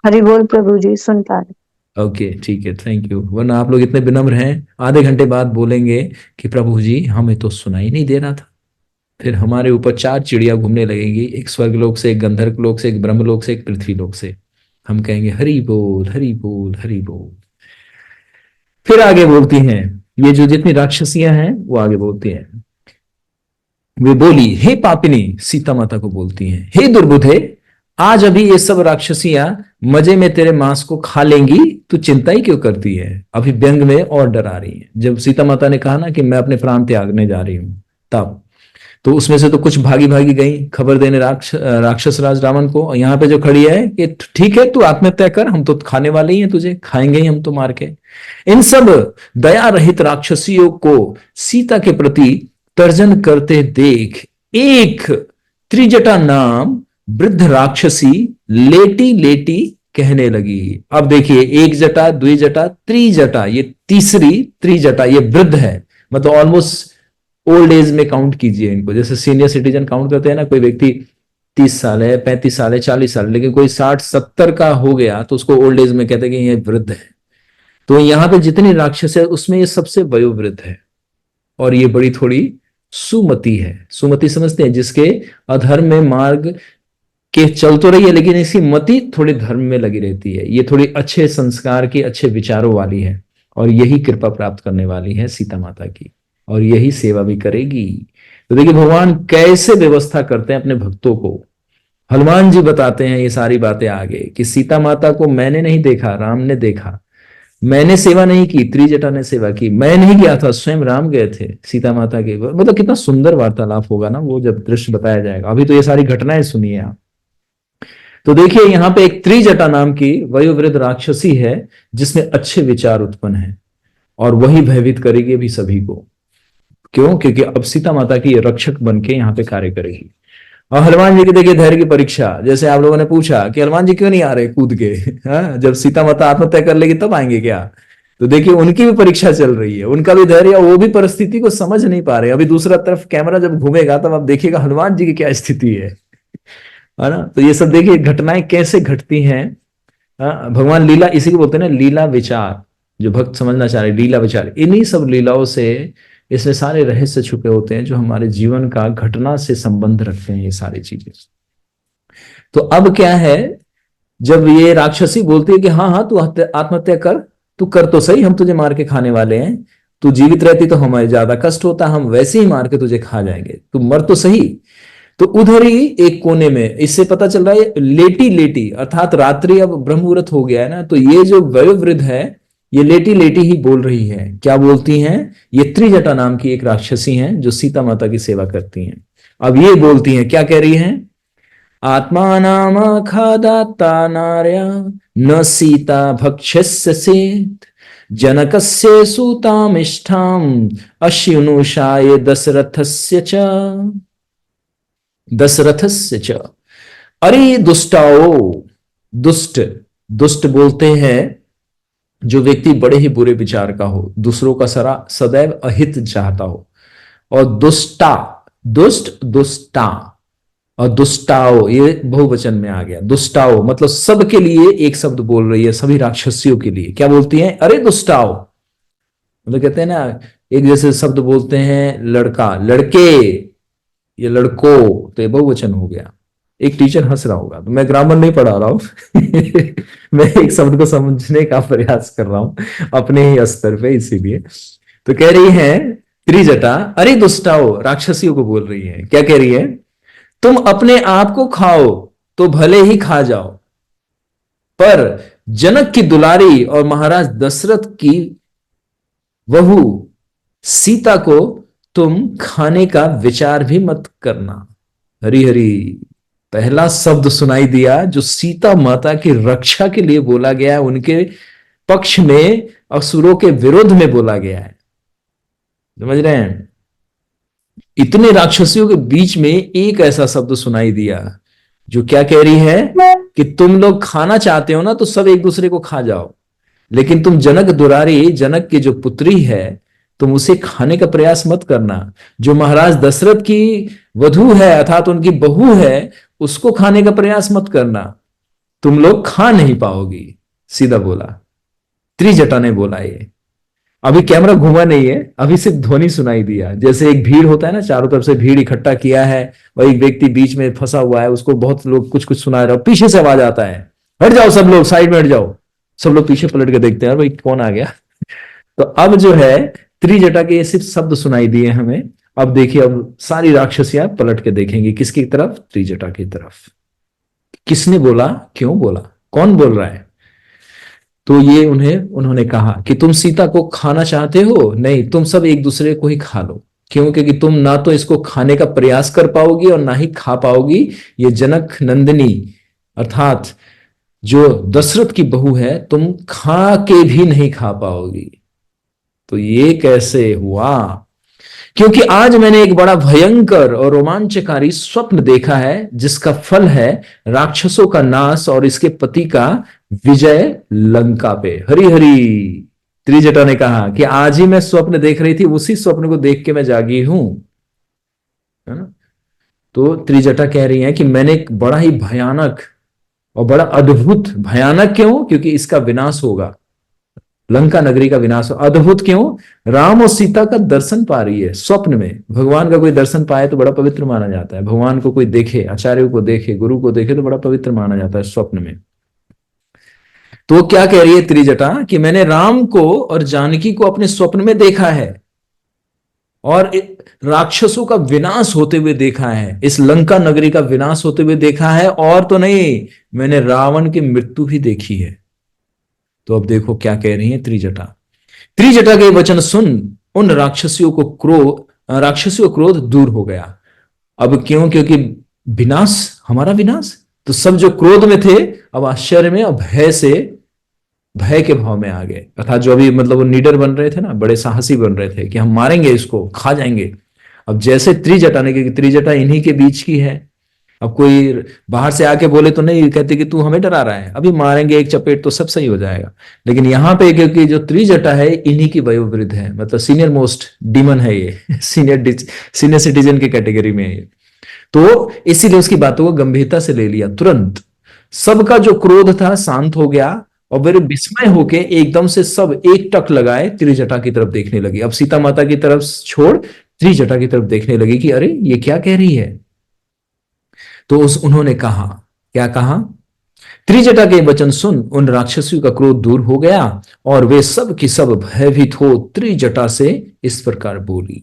हरि बोल प्रभु जी, सुन पा रहे। ओके ठीक है, थैंक यू। वरना आप लोग इतने विनम्र हैं, आधे घंटे बाद बोलेंगे कि प्रभु जी हमें तो सुनाई नहीं दे रहा था, फिर हमारे ऊपर 4 चिड़िया घूमने लगेंगी, एक स्वर्गलोक से, एक गंधर्व लोक से, एक ब्रह्मलोक से, एक पृथ्वी लोक से। हम कहेंगे हरि बोल हरि बोल हरि बोल। फिर आगे बोलती हैं, ये जो जितनी राक्षसियां हैं वो आगे बोलती हैं, वे बोली हे पापिनी, सीता माता को बोलती हैं, हे दुर्बुद्धे, आज अभी ये सब राक्षसियां मजे में तेरे मांस को खा लेंगी, तू चिंता ही क्यों करती है। अभी व्यंग में और डरा रही है। जब सीता माता ने कहा ना कि मैं अपने प्राण त्यागने जा रही हूं, तब तो उसमें से तो कुछ भागी भागी गई खबर देने राक्षस राज रावण को। और यहाँ पे जो खड़ी है कि ठीक है तू आत्महत्या कर, हम तो खाने वाले ही हैं, तुझे खाएंगे ही हम तो मार के। इन सब दया रहित राक्षसियों को सीता के प्रति तर्जन करते देख एक त्रिजटा नाम वृद्ध राक्षसी लेटी लेटी कहने लगी। अब देखिए, एक जटा, द्विजटा, त्रिजटा, ये तीसरी त्रिजटा, ये वृद्ध है, मतलब ऑलमोस्ट ओल्ड एज में काउंट कीजिए इनको। जैसे सीनियर सिटीजन काउंट करते हैं ना, कोई व्यक्ति 30 साल है, 35 साल है, 40 साल, लेकिन कोई 60-70 का हो गया तो उसको ओल्ड एज में कहते हैं कि ये वृद्ध है। तो यहाँ पे जितनी राक्षस है उसमें ये सबसे वयोवृद्ध है, और ये बड़ी थोड़ी सुमति है। सुमति समझते हैं, जिसके अधर्म में मार्ग के चल तो रही है लेकिन इसकी मति थोड़ी धर्म में लगी रहती है। ये थोड़ी अच्छे संस्कार की, अच्छे विचारों वाली है, और यही कृपा प्राप्त करने वाली है सीता माता की, और यही सेवा भी करेगी। तो देखिए भगवान कैसे व्यवस्था करते हैं अपने भक्तों को। हनुमान जी बताते हैं ये सारी बातें आगे कि सीता माता को मैंने नहीं देखा, राम ने देखा, मैंने सेवा नहीं की, त्रिजटा ने सेवा की, मैं नहीं गया था, स्वयं राम गए थे सीता माता के। मतलब कितना सुंदर वार्तालाप होगा ना वो जब दृश्य बताया जाएगा। अभी तो ये सारी घटनाएं सुनिए आप। तो देखिए यहां पे एक त्रिजटा नाम की वयोवृद्ध राक्षसी है जिसमें अच्छे विचार उत्पन्न है, और वही भयभीत करेगी अभी सभी को। क्यों? क्योंकि अब सीता माता की रक्षक बन के यहाँ पे कार्य करेगी। और हनुमान जी की देखिए धैर्य की परीक्षा, जैसे आप लोगों ने पूछा कि हनुमान जी क्यों नहीं आ रहे कूद के, हाँ, जब सीता माता आत्महत्या कर लेगी तब आएंगे क्या? तो देखिए उनकी भी परीक्षा चल रही है, उनका भी धैर्य, वो भी परिस्थिति को समझ नहीं पा रहे। अभी दूसरा तरफ कैमरा जब घूमेगा तब आप देखिएगा हनुमान जी की क्या स्थिति है ना। तो ये सब देखिए घटनाएं कैसे घटती हैं। भगवान लीला, इसी को बोलते हैं ना लीला विचार, जो भक्त समझना चाह रहे लीला विचार, इन्हीं सब लीलाओं से इसमें सारे रहस्य छुपे होते हैं जो हमारे जीवन का घटना से संबंध रखते हैं ये सारी चीजें। तो अब क्या है, जब ये राक्षसी बोलती है कि हाँ हाँ तू आत्महत्या कर, तू कर तो सही, हम तुझे मार के खाने वाले हैं, तू जीवित रहती तो हमें ज्यादा कष्ट होता, हम वैसे ही मार के तुझे खा जाएंगे, तू मर तो सही। तो उधर ही एक कोने में इससे पता चल रहा है लेटी लेटी, अर्थात रात्रि अब ब्रह्म मुहूर्त हो गया है ना, तो ये जो वयोवृद्ध है ये लेटी लेटी ही बोल रही है। क्या बोलती हैं? ये त्रिजटा नाम की एक राक्षसी हैं जो सीता माता की सेवा करती हैं। अब ये बोलती हैं, क्या कह रही हैं? आत्मा नाम खादाता नार्या न सीता भक्ष्यस्येत् जनकस्य सूतामिष्ठाम अश्युनुषाय दशरथस्य च। दशरथस्य च, अरे दुष्टाओ, दुष्ट, दुष्ट बोलते हैं जो व्यक्ति बड़े ही बुरे विचार का हो, दूसरों का सदैव अहित चाहता हो। और दुष्टा, दुष्ट, दुष्टा और दुष्टाओ ये बहुवचन में आ गया। दुष्टाओ मतलब सबके लिए एक शब्द बोल रही है, सभी राक्षसियों के लिए। क्या बोलती हैं? अरे दुष्टाओ, मतलब कहते हैं ना एक जैसे शब्द बोलते हैं लड़का, लड़के, ये लड़को, तो ये बहुवचन हो गया। एक टीचर हंस रहा होगा, तो मैं ग्रामर नहीं पढ़ा रहा हूं मैं एक शब्द को समझने का प्रयास कर रहा हूं अपने ही स्तर पे, इसीलिए। तो कह रही है त्रिजटा, अरे दुष्टाओ, राक्षसियों को बोल रही है। क्या कह रही है? तुम अपने आप को खाओ तो भले ही खा जाओ, पर जनक की दुलारी और महाराज दशरथ की बहू सीता को तुम खाने का विचार भी मत करना। हरि हरि, पहला शब्द सुनाई दिया जो सीता माता की रक्षा के लिए बोला गया है, उनके पक्ष में, असुरों के विरोध में बोला गया है। समझ रहे हैं? इतने राक्षसियों के बीच में एक ऐसा शब्द सुनाई दिया जो क्या कह रही है कि तुम लोग खाना चाहते हो ना तो सब एक दूसरे को खा जाओ, लेकिन तुम जनक दुलारी, जनक की जो पुत्री है, तुम उसे खाने का प्रयास मत करना। जो महाराज दशरथ की वधू है अर्थात उनकी बहू है, उसको खाने का प्रयास मत करना, तुम लोग खा नहीं पाओगी। सीधा बोला, त्रिजटा ने बोला। ये अभी कैमरा घुमा नहीं है, अभी सिर्फ ध्वनि सुनाई दिया। जैसे एक भीड़ होता है ना, चारों तरफ से भीड़ इकट्ठा किया है और एक व्यक्ति बीच में फंसा हुआ है, उसको बहुत लोग कुछ कुछ सुना रहे हो, पीछे से आवाज आता है हट जाओ सब लोग, साइड में हट जाओ। सब लोग पीछे पलट के देखते हैं भाई कौन आ गया तो अब जो है त्रिजटा के ये सिर्फ शब्द सुनाई दिए हमें। अब देखिए, अब सारी राक्षसियां पलट के देखेंगी किसकी तरफ? त्रिजटा की तरफ। किसने बोला, क्यों बोला, कौन बोल रहा है? तो ये उन्होंने कहा कि तुम सीता को खाना चाहते हो? नहीं, तुम सब एक दूसरे को ही खा लो। क्यों? क्योंकि तुम ना तो इसको खाने का प्रयास कर पाओगी और ना ही खा पाओगी। ये जनक नंदिनी अर्थात जो दशरथ की बहू है, तुम खा के भी नहीं खा पाओगी। तो ये कैसे हुआ? क्योंकि आज मैंने एक बड़ा भयंकर और रोमांचकारी स्वप्न देखा है जिसका फल है राक्षसों का नाश और इसके पति का विजय लंका पे। हरि हरि। त्रिजटा ने कहा कि आज ही मैं स्वप्न देख रही थी, उसी स्वप्न को देख के मैं जागी हूं, है ना। तो त्रिजटा कह रही है कि मैंने एक बड़ा ही भयानक और बड़ा अद्भुत, भयानक क्यों? क्योंकि इसका विनाश होगा, लंका नगरी का विनाश। अद्भुत क्यों? राम और सीता का दर्शन पा रही है स्वप्न में। भगवान का कोई दर्शन पाए तो बड़ा पवित्र माना जाता है। भगवान को कोई देखे, आचार्य को देखे, गुरु को देखे तो बड़ा पवित्र माना जाता है स्वप्न में। तो क्या कह रही है त्रिजटा कि मैंने राम को और जानकी को अपने स्वप्न में देखा है और राक्षसों का विनाश होते हुए देखा है, इस लंका नगरी का विनाश होते हुए देखा है, और तो नहीं, मैंने रावण की मृत्यु भी देखी है। तो अब देखो क्या कह रही है त्रिजटा। त्रिजटा के वचन सुन उन राक्षसियों को क्रोध दूर हो गया। अब क्यों? क्योंकि विनाश, हमारा विनाश। तो सब जो क्रोध में थे अब आश्चर्य में और भय से भय के भाव में आ गए। अर्थात जो अभी मतलब वो नीडर बन रहे थे ना, बड़े साहसी बन रहे थे कि हम मारेंगे इसको, खा जाएंगे। अब जैसे त्रिजटा ने, क्योंकि त्रिजटा इन्हीं के बीच की है, अब कोई बाहर से आके बोले तो नहीं कहते कि तू हमें डरा रहा है, अभी मारेंगे एक चपेट तो सब सही हो जाएगा। लेकिन यहाँ पे क्योंकि जो त्रिजटा है इन्हीं की वयोवृद्ध है, मतलब सीनियर मोस्ट डीमन है ये सीनियर सिटीजन की कैटेगरी में है ये। तो इसीलिए उसकी बातों को गंभीरता से ले लिया तुरंत। सबका जो क्रोध था शांत हो गया और फिर विस्मय होके एकदम से सब एक टक लगाए त्रिजटा की तरफ देखने लगी। अब सीता माता की तरफ छोड़ त्रिजटा की तरफ देखने लगी कि अरे ये क्या कह रही है। तो उन्होंने कहा, क्या कहा? त्रिजटा के वचन सुन उन राक्षसियों का क्रोध दूर हो गया और वे सब की सब भयभीत हो त्रिजटा से इस प्रकार बोली,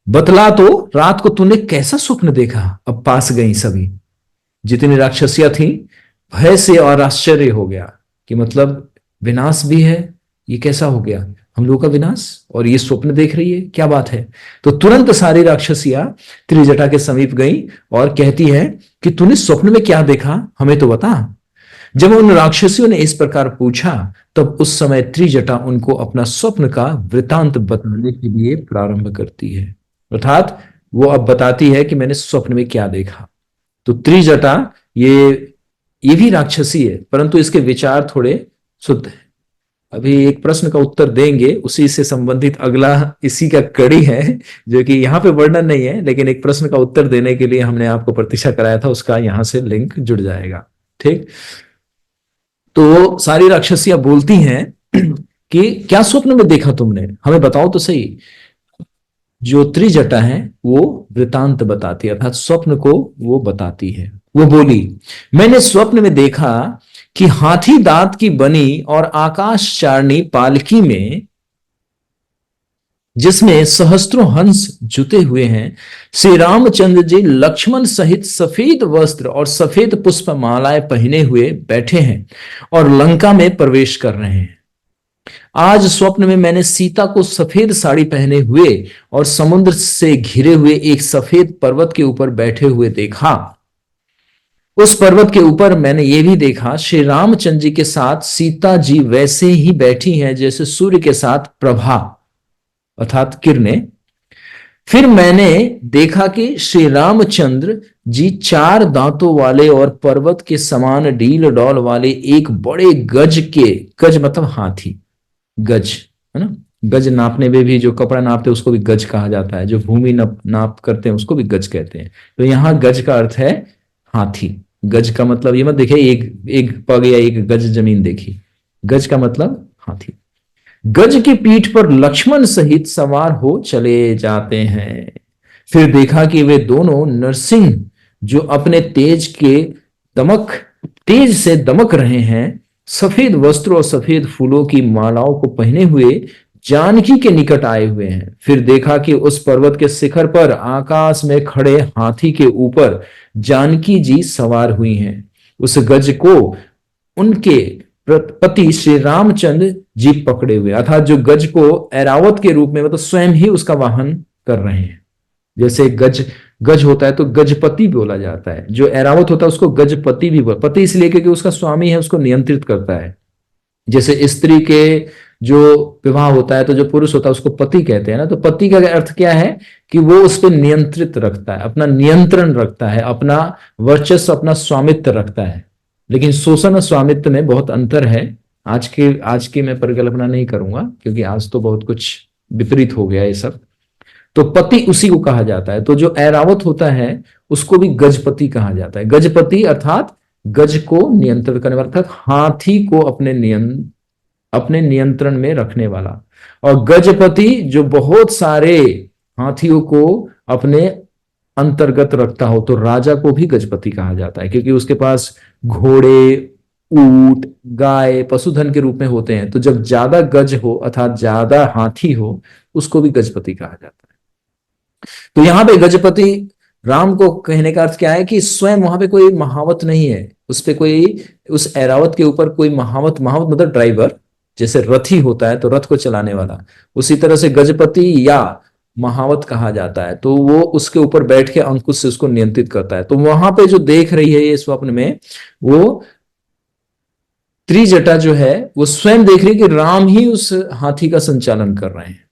बतला तो रात को तूने कैसा स्वप्न देखा। अब पास गई सभी जितनी राक्षसियां थी, भय से और आश्चर्य हो गया कि मतलब विनाश भी है, ये कैसा हो गया, हम लोगों का विनाश, और ये स्वप्न देख रही है, क्या बात है। तो तुरंत सारी राक्षसियां त्रिजटा के समीप गई और कहती है कि तूने स्वप्न में क्या देखा, हमें तो बता। जब उन राक्षसियों ने इस प्रकार पूछा तब उस समय त्रिजटा उनको अपना स्वप्न का वृतांत बताने के लिए प्रारंभ करती है। अर्थात वो अब बताती है कि मैंने स्वप्न में क्या देखा। तो त्रिजटा ये भी राक्षसी है, परंतु इसके विचार थोड़े शुद्ध है। अभी एक प्रश्न का उत्तर देंगे, उसी से संबंधित अगला इसी का कड़ी है, जो कि यहाँ पे वर्णन नहीं है, लेकिन एक प्रश्न का उत्तर देने के लिए हमने आपको प्रतीक्षा कराया था, उसका यहां से लिंक जुड़ जाएगा। ठीक, तो सारी राक्षसियां बोलती हैं कि क्या स्वप्न में देखा तुमने, हमें बताओ तो सही। जो त्रिजटा है वो वृतांत बताती है, अर्थात स्वप्न को वो बताती है। वो बोली, मैंने स्वप्न में देखा कि हाथी दांत की बनी और आकाश चारणी पालकी में, जिसमें सहस्त्रों हंस जुते हुए हैं, श्री रामचंद्र जी लक्ष्मण सहित सफेद वस्त्र और सफेद पुष्प मालाएं पहने हुए बैठे हैं और लंका में प्रवेश कर रहे हैं। आज स्वप्न में मैंने सीता को सफेद साड़ी पहने हुए और समुद्र से घिरे हुए एक सफेद पर्वत के ऊपर बैठे हुए देखा। उस पर्वत के ऊपर मैंने ये भी देखा श्री रामचंद्र जी के साथ सीता जी वैसे ही बैठी हैं जैसे सूर्य के साथ प्रभा अर्थात किरणें। फिर मैंने देखा कि श्री रामचंद्र जी 4 दांतों वाले और पर्वत के समान डील डौल वाले एक बड़े गज मतलब हाथी, गज है ना, गज नापने में भी जो कपड़ा नापते हैं उसको भी गज कहा जाता है, जो भूमि नाप करते हैं उसको भी गज कहते हैं। तो यहाँ गज का अर्थ है हाथी। गज का मतलब ये मत देखिए एक पग या एक गज जमीन देखी, गज का मतलब हाथी। गज की पीठ पर लक्ष्मण सहित सवार हो चले जाते हैं। फिर देखा कि वे दोनों नरसिंह जो अपने तेज से दमक रहे हैं, सफेद वस्त्र और सफेद फूलों की मालाओं को पहने हुए जानकी के निकट आए हुए हैं। फिर देखा कि उस पर्वत के शिखर पर आकाश में खड़े हाथी के ऊपर जानकी जी सवार हुई हैं। उस गज को उनके पति श्री रामचंद्र जी पकड़े हुए, अर्थात जो गज को ऐरावत के रूप में मतलब स्वयं ही उसका वाहन कर रहे हैं। जैसे गज होता है तो गजपति बोला जाता है, जो ऐरावत होता है उसको गजपति भी बोला, पति इसलिए क्योंकि उसका स्वामी है, उसको नियंत्रित करता है। जैसे स्त्री के जो विवाह होता है तो जो पुरुष होता है उसको पति कहते हैं ना, तो पति का अर्थ क्या है कि वो उस पर नियंत्रित रखता है, अपना नियंत्रण रखता है, अपना वर्चस्व, अपना स्वामित्व रखता है। लेकिन शोषण और स्वामित्व में बहुत अंतर है। आज की मैं परिकल्पना नहीं करूंगा क्योंकि आज तो बहुत कुछ विपरीत हो गया ये सब। तो पति उसी को कहा जाता है। तो जो ऐरावत होता है उसको भी गजपति कहा जाता है। गजपति अर्थात गज को नियंत्रण करने वाला, अर्थात हाथी को अपने नियंत्रण में रखने वाला। और गजपति जो बहुत सारे हाथियों को अपने अंतर्गत रखता हो, तो राजा को भी गजपति कहा जाता है क्योंकि उसके पास घोड़े, ऊंट, गाय पशुधन के रूप में होते हैं। तो जब ज्यादा गज हो अर्थात ज्यादा हाथी हो उसको भी गजपति कहा जाता है। तो यहां पे गजपति राम को कहने का अर्थ क्या है कि स्वयं वहां पे कोई महावत नहीं है, उस पे कोई, उस ऐरावत के ऊपर कोई महावत मतलब ड्राइवर, जैसे रथी होता है तो रथ को चलाने वाला, उसी तरह से गजपति या महावत कहा जाता है। तो वो उसके ऊपर बैठ के अंकुश से उसको नियंत्रित करता है। तो वहां पे जो देख रही है ये स्वप्न में, वो त्रिजटा जो है वो स्वयं देख रही कि राम ही उस हाथी का संचालन कर रहे हैं।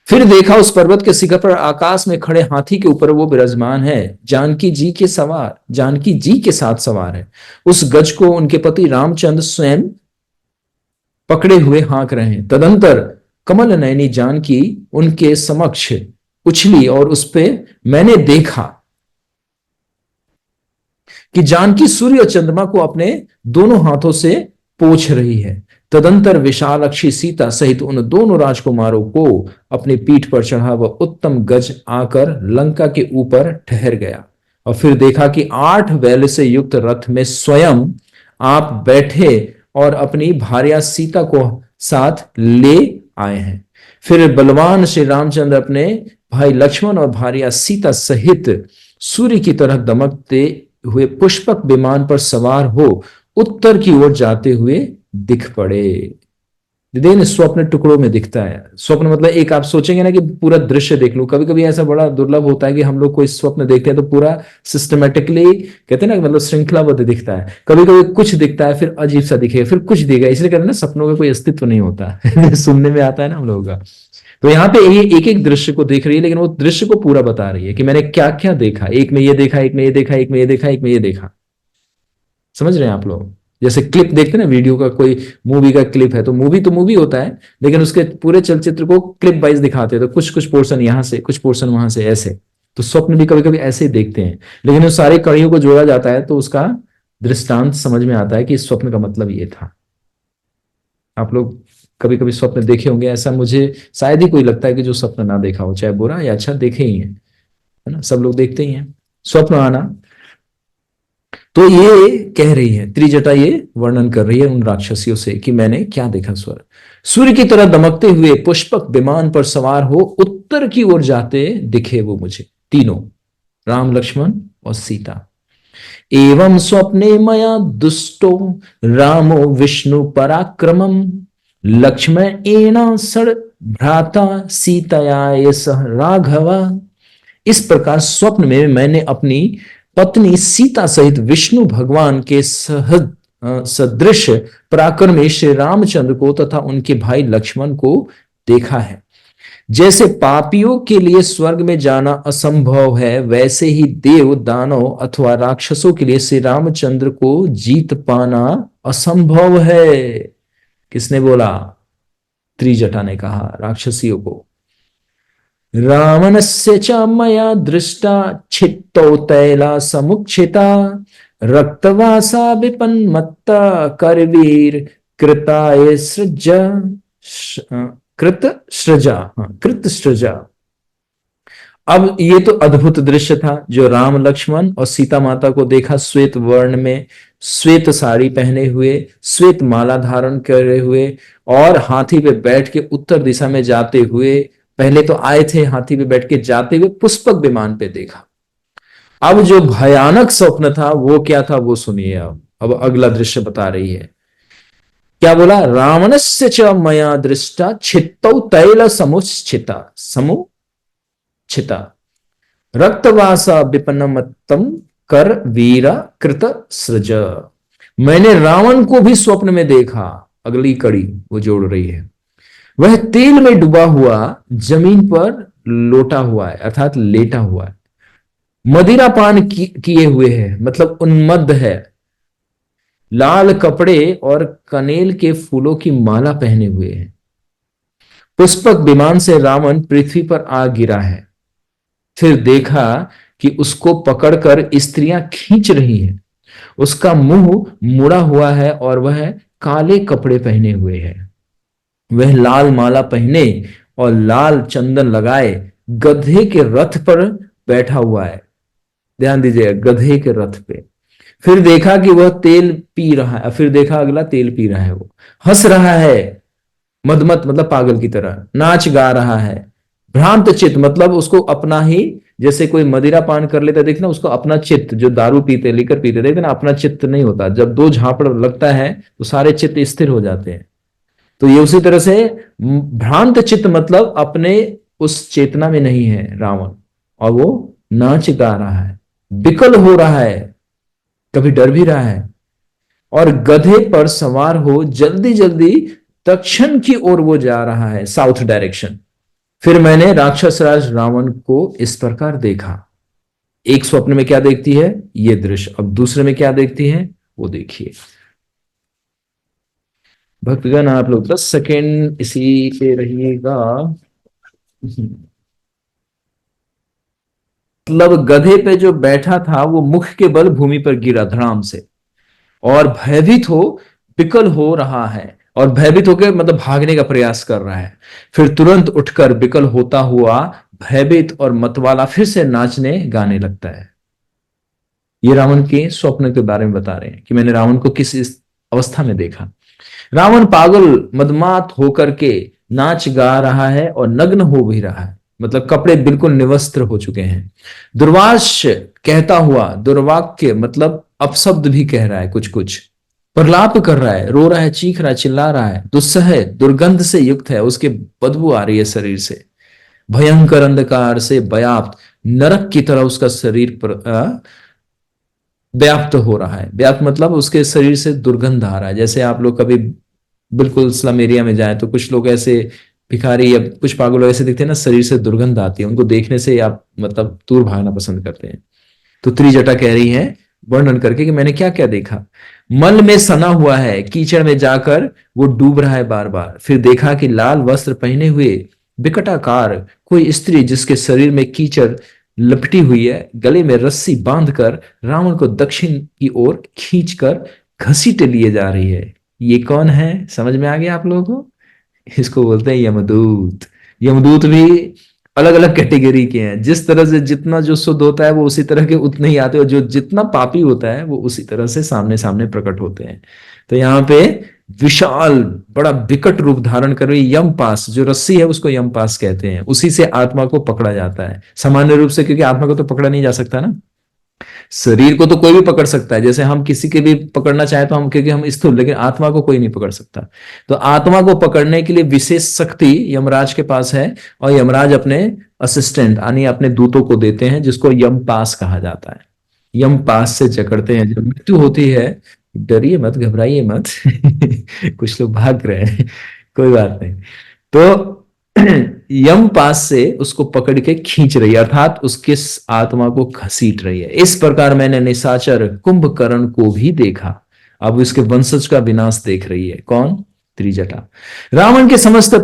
फिर देखा उस पर्वत के शिखर पर आकाश में खड़े हाथी के ऊपर वो विराजमान है, जानकी जी के साथ सवार है। उस गज को उनके पति रामचंद्र स्वयं पकड़े हुए हाँक रहे हैं। तदंतर कमल नयनी जानकी उनके समक्ष उछली और उस पे मैंने देखा कि जानकी सूर्य और चंद्रमा को अपने दोनों हाथों से पोंछ रही है। तदंतर विशालाक्षी सीता सहित उन दोनों राजकुमारों को अपनी पीठ पर चढ़ा वह उत्तम गज आकर लंका के ऊपर ठहर गया। और फिर देखा कि 8 बैल से युक्त रथ में स्वयं आप बैठे और अपनी भार्या सीता को साथ ले आए हैं। फिर बलवान श्री रामचंद्र अपने भाई लक्ष्मण और भार्या सीता सहित सूर्य की तरह दमकते हुए पुष्पक विमान पर सवार हो उत्तर की ओर जाते हुए दिख पड़े। दिन स्वप्न टुकड़ों में दिखता है। स्वप्न मतलब एक आप सोचेंगे ना कि पूरा दृश्य देख लूं, कभी कभी ऐसा बड़ा दुर्लभ होता है कि हम लोग कोई स्वप्न देखते हैं तो पूरा सिस्टमेटिकली कहते हैं ना, मतलब श्रृंखलाबद्ध दिखता है। कभी कभी कुछ दिखता है फिर अजीब सा दिखेगा फिर कुछ दिखेगा, इसलिए कहते हैं ना सपनों का कोई अस्तित्व नहीं होता सुनने में आता है ना हम लोगों का। तो यहाँ पे ये एक एक दृश्य को देख रही है, लेकिन वो दृश्य को पूरा बता रही है कि मैंने क्या क्या देखा, एक में ये देखा, एक में ये देखा, एक में ये देखा, एक में ये देखा। समझ रहे हैं आप लोग? जैसे क्लिप देखते हैं ना, वीडियो का कोई मूवी का क्लिप है तो मूवी होता है, लेकिन उसके पूरे चलचित्र को क्लिप वाइज दिखाते हैं, तो कुछ कुछ पोर्शन यहां से कुछ पोर्शन वहां से, ऐसे। तो स्वप्न भी कभी कभी ऐसे ही देखते हैं, लेकिन उस सारी कड़ियों को जोड़ा जाता है तो उसका दृष्टांत समझ में आता है कि इस स्वप्न का मतलब ये था। आप लोग कभी कभी स्वप्न देखे होंगे, ऐसा मुझे शायद ही कोई लगता है कि जो स्वप्न ना देखा हो, चाहे बुरा या अच्छा, देखे ही है ना, सब लोग देखते ही हैं स्वप्न आना। तो ये कह रही है त्रिजटा, ये वर्णन कर रही है उन राक्षसियों से कि मैंने क्या देखा। सूर्य की तरह दमकते हुए पुष्पक विमान पर सवार हो उत्तर की ओर जाते दिखे वो मुझे, तीनों, राम लक्ष्मण और सीता। एवं स्वप्ने मया दुष्टो रामो विष्णु पराक्रमम लक्ष्मण एना सड़ भ्राता सीतया सह राघवा। इस प्रकार स्वप्न में मैंने अपनी पत्नी सीता सहित विष्णु भगवान के सदृश पराक्रमी श्री रामचंद्र को तथा उनके भाई लक्ष्मण को देखा है। जैसे पापियों के लिए स्वर्ग में जाना असंभव है, वैसे ही देव, दानव अथवा राक्षसों के लिए श्री रामचंद्र को जीत पाना असंभव है। किसने बोला? त्रिजटा ने कहा राक्षसियों को। रावणस्य च मया दृष्टा छित्तौ तैला समुक्षिता रक्तवासा विपन्मत्ता करवीर कृताय सृजा कृत सृजा। अब ये तो अद्भुत दृश्य था जो राम लक्ष्मण और सीता माता को देखा, श्वेत वर्ण में, श्वेत साड़ी पहने हुए, श्वेत माला धारण करे हुए और हाथी पे बैठ के उत्तर दिशा में जाते हुए। पहले तो आए थे हाथी पे बैठ के, जाते हुए पुष्पक विमान पे देखा। अब जो भयानक स्वप्न था वो क्या था वो सुनिए। अब अगला दृश्य बता रही है, क्या बोला? रावणस्य च मया दृष्टा छित्तौ तैल समुच्छिता रक्तवासा विपन्नमत्तम कर वीरा कृत सृज। मैंने रावण को भी स्वप्न में देखा। अगली कड़ी वो जोड़ रही है, वह तेल में डूबा हुआ जमीन पर लोटा हुआ है, अर्थात लेटा हुआ है, मदिरा पान किए हुए है, मतलब उन्मत्त है, लाल कपड़े और कनेल के फूलों की माला पहने हुए है। पुष्पक विमान से रावण पृथ्वी पर आ गिरा है। फिर देखा कि उसको पकड़कर स्त्रियां खींच रही हैं। उसका मुंह मुड़ा हुआ है और वह काले कपड़े पहने हुए है। वह लाल माला पहने और लाल चंदन लगाए गधे के रथ पर बैठा हुआ है। ध्यान दीजिए, गधे के रथ पे। फिर देखा कि वह तेल पी रहा है। फिर देखा अगला, तेल पी रहा है, वो हंस रहा है मदमत मतलब पागल की तरह, नाच गा रहा है। भ्रांत चित्त मतलब उसको अपना ही, जैसे कोई मदिरा पान कर लेता देखना, उसको अपना चित्त, जो दारू पीते लेकर पीते देखते ना, अपना चित्त नहीं होता। जब 2 झापड़ लगता है तो सारे चित्त स्थिर हो जाते हैं। तो ये उसी तरह से भ्रांत चित्त मतलब अपने उस चेतना में नहीं है रावण, और वो नाच गा रहा है, विकल हो रहा है, कभी डर भी रहा है। और गधे पर सवार हो जल्दी जल्दी दक्षिण की ओर वो जा रहा है, साउथ डायरेक्शन। फिर मैंने राक्षस राज रावण को इस प्रकार देखा। एक स्वप्न में क्या देखती है ये दृश्य, अब दूसरे में क्या देखती है वो देखिए। भक्तगण आप लोग 10 सेकेंड इसी पे रहिएगा। मतलब गधे पे जो बैठा था वो मुख के बल भूमि पर गिरा धड़ाम से, और भयभीत हो विकल हो रहा है, और भयभीत होकर मतलब भागने का प्रयास कर रहा है। फिर तुरंत उठकर विकल होता हुआ भयभीत और मतवाला फिर से नाचने गाने लगता है। ये रावण के स्वप्न के बारे में बता रहे हैं कि मैंने रावण को किस इस अवस्था में देखा। रावण पागल मदमात होकर के नाच गा रहा है और नग्न हो भी रहा है, मतलब कपड़े बिल्कुल निवस्त्र हो चुके हैं। दुर्वास कहता हुआ, दुर्वाक्य मतलब अपशब्द भी कह रहा है, कुछ कुछ प्रलाप कर रहा है, रो रहा है, चीख रहा है, चिल्ला रहा है, दुस्सह दुर्गंध से युक्त है, उसके बदबू आ रही है शरीर से। भयंकर अंधकार से व्याप्त नरक की तरह उसका शरीर पर व्याप्त हो रहा है। व्याप्त मतलब उसके शरीर से दुर्गंध आ रहा है। जैसे आप लोग कभी बिल्कुल स्लम एरिया में जाएं तो कुछ लोग ऐसे भिखारी या कुछ पागल लोग ऐसे दिखते हैं ना, शरीर से दुर्गंध आती है, उनको देखने से आप मतलब दूर भागना पसंद करते हैं। तो त्रिजटा कह रही है वर्णन करके कि मैंने क्या क्या देखा। मल में सना हुआ है, कीचड़ में जाकर वो डूब रहा है बार बार। फिर देखा कि लाल वस्त्र पहने हुए विकटाकार कोई स्त्री जिसके शरीर में कीचड़ लपटी हुई है, गले में रस्सी बांधकर रावण को दक्षिण की ओर खींचकर घसीटे लिए जा रही है। ये कौन है समझ में आ गया आप लोगों को? इसको बोलते हैं यमदूत। यमदूत भी अलग अलग कैटेगरी के हैं। जिस तरह से जितना जो शुद्ध होता है वो उसी तरह के उतने ही आते हैं, और जो जितना पापी होता है वो उसी तरह से सामने सामने प्रकट होते हैं। तो यहाँ पे विशाल बड़ा विकट रूप धारण कर रही यम पास, जो रस्सी है उसको यम पास कहते हैं, उसी से आत्मा को पकड़ा जाता है सामान्य रूप से, क्योंकि आत्मा को तो पकड़ा नहीं जा सकता ना। शरीर को तो कोई भी पकड़ सकता है, जैसे हम किसी के भी पकड़ना चाहे तो हम, क्योंकि हम स्थूल, लेकिन आत्मा को कोई नहीं पकड़ सकता। तो आत्मा को पकड़ने के लिए विशेष शक्ति यमराज के पास है, और यमराज अपने असिस्टेंट यानी अपने दूतों को देते हैं, जिसको यम पास कहा जाता है। यम पास से जकड़ते हैं। जब मृत्यु होती है, डरिए मत, घबराइए मत। कुछ लोग भाग रहे हैं, कोई बात नहीं। तो यम पास से उसको पकड़ के खींच रही है, अर्थात उसके आत्मा को घसीट रही है। इस प्रकार मैंने निशाचर कुंभकर्ण को भी देखा। अब उसके वंशज का विनाश देख रही है। कौन? त्रिजटा। रावण के समस्त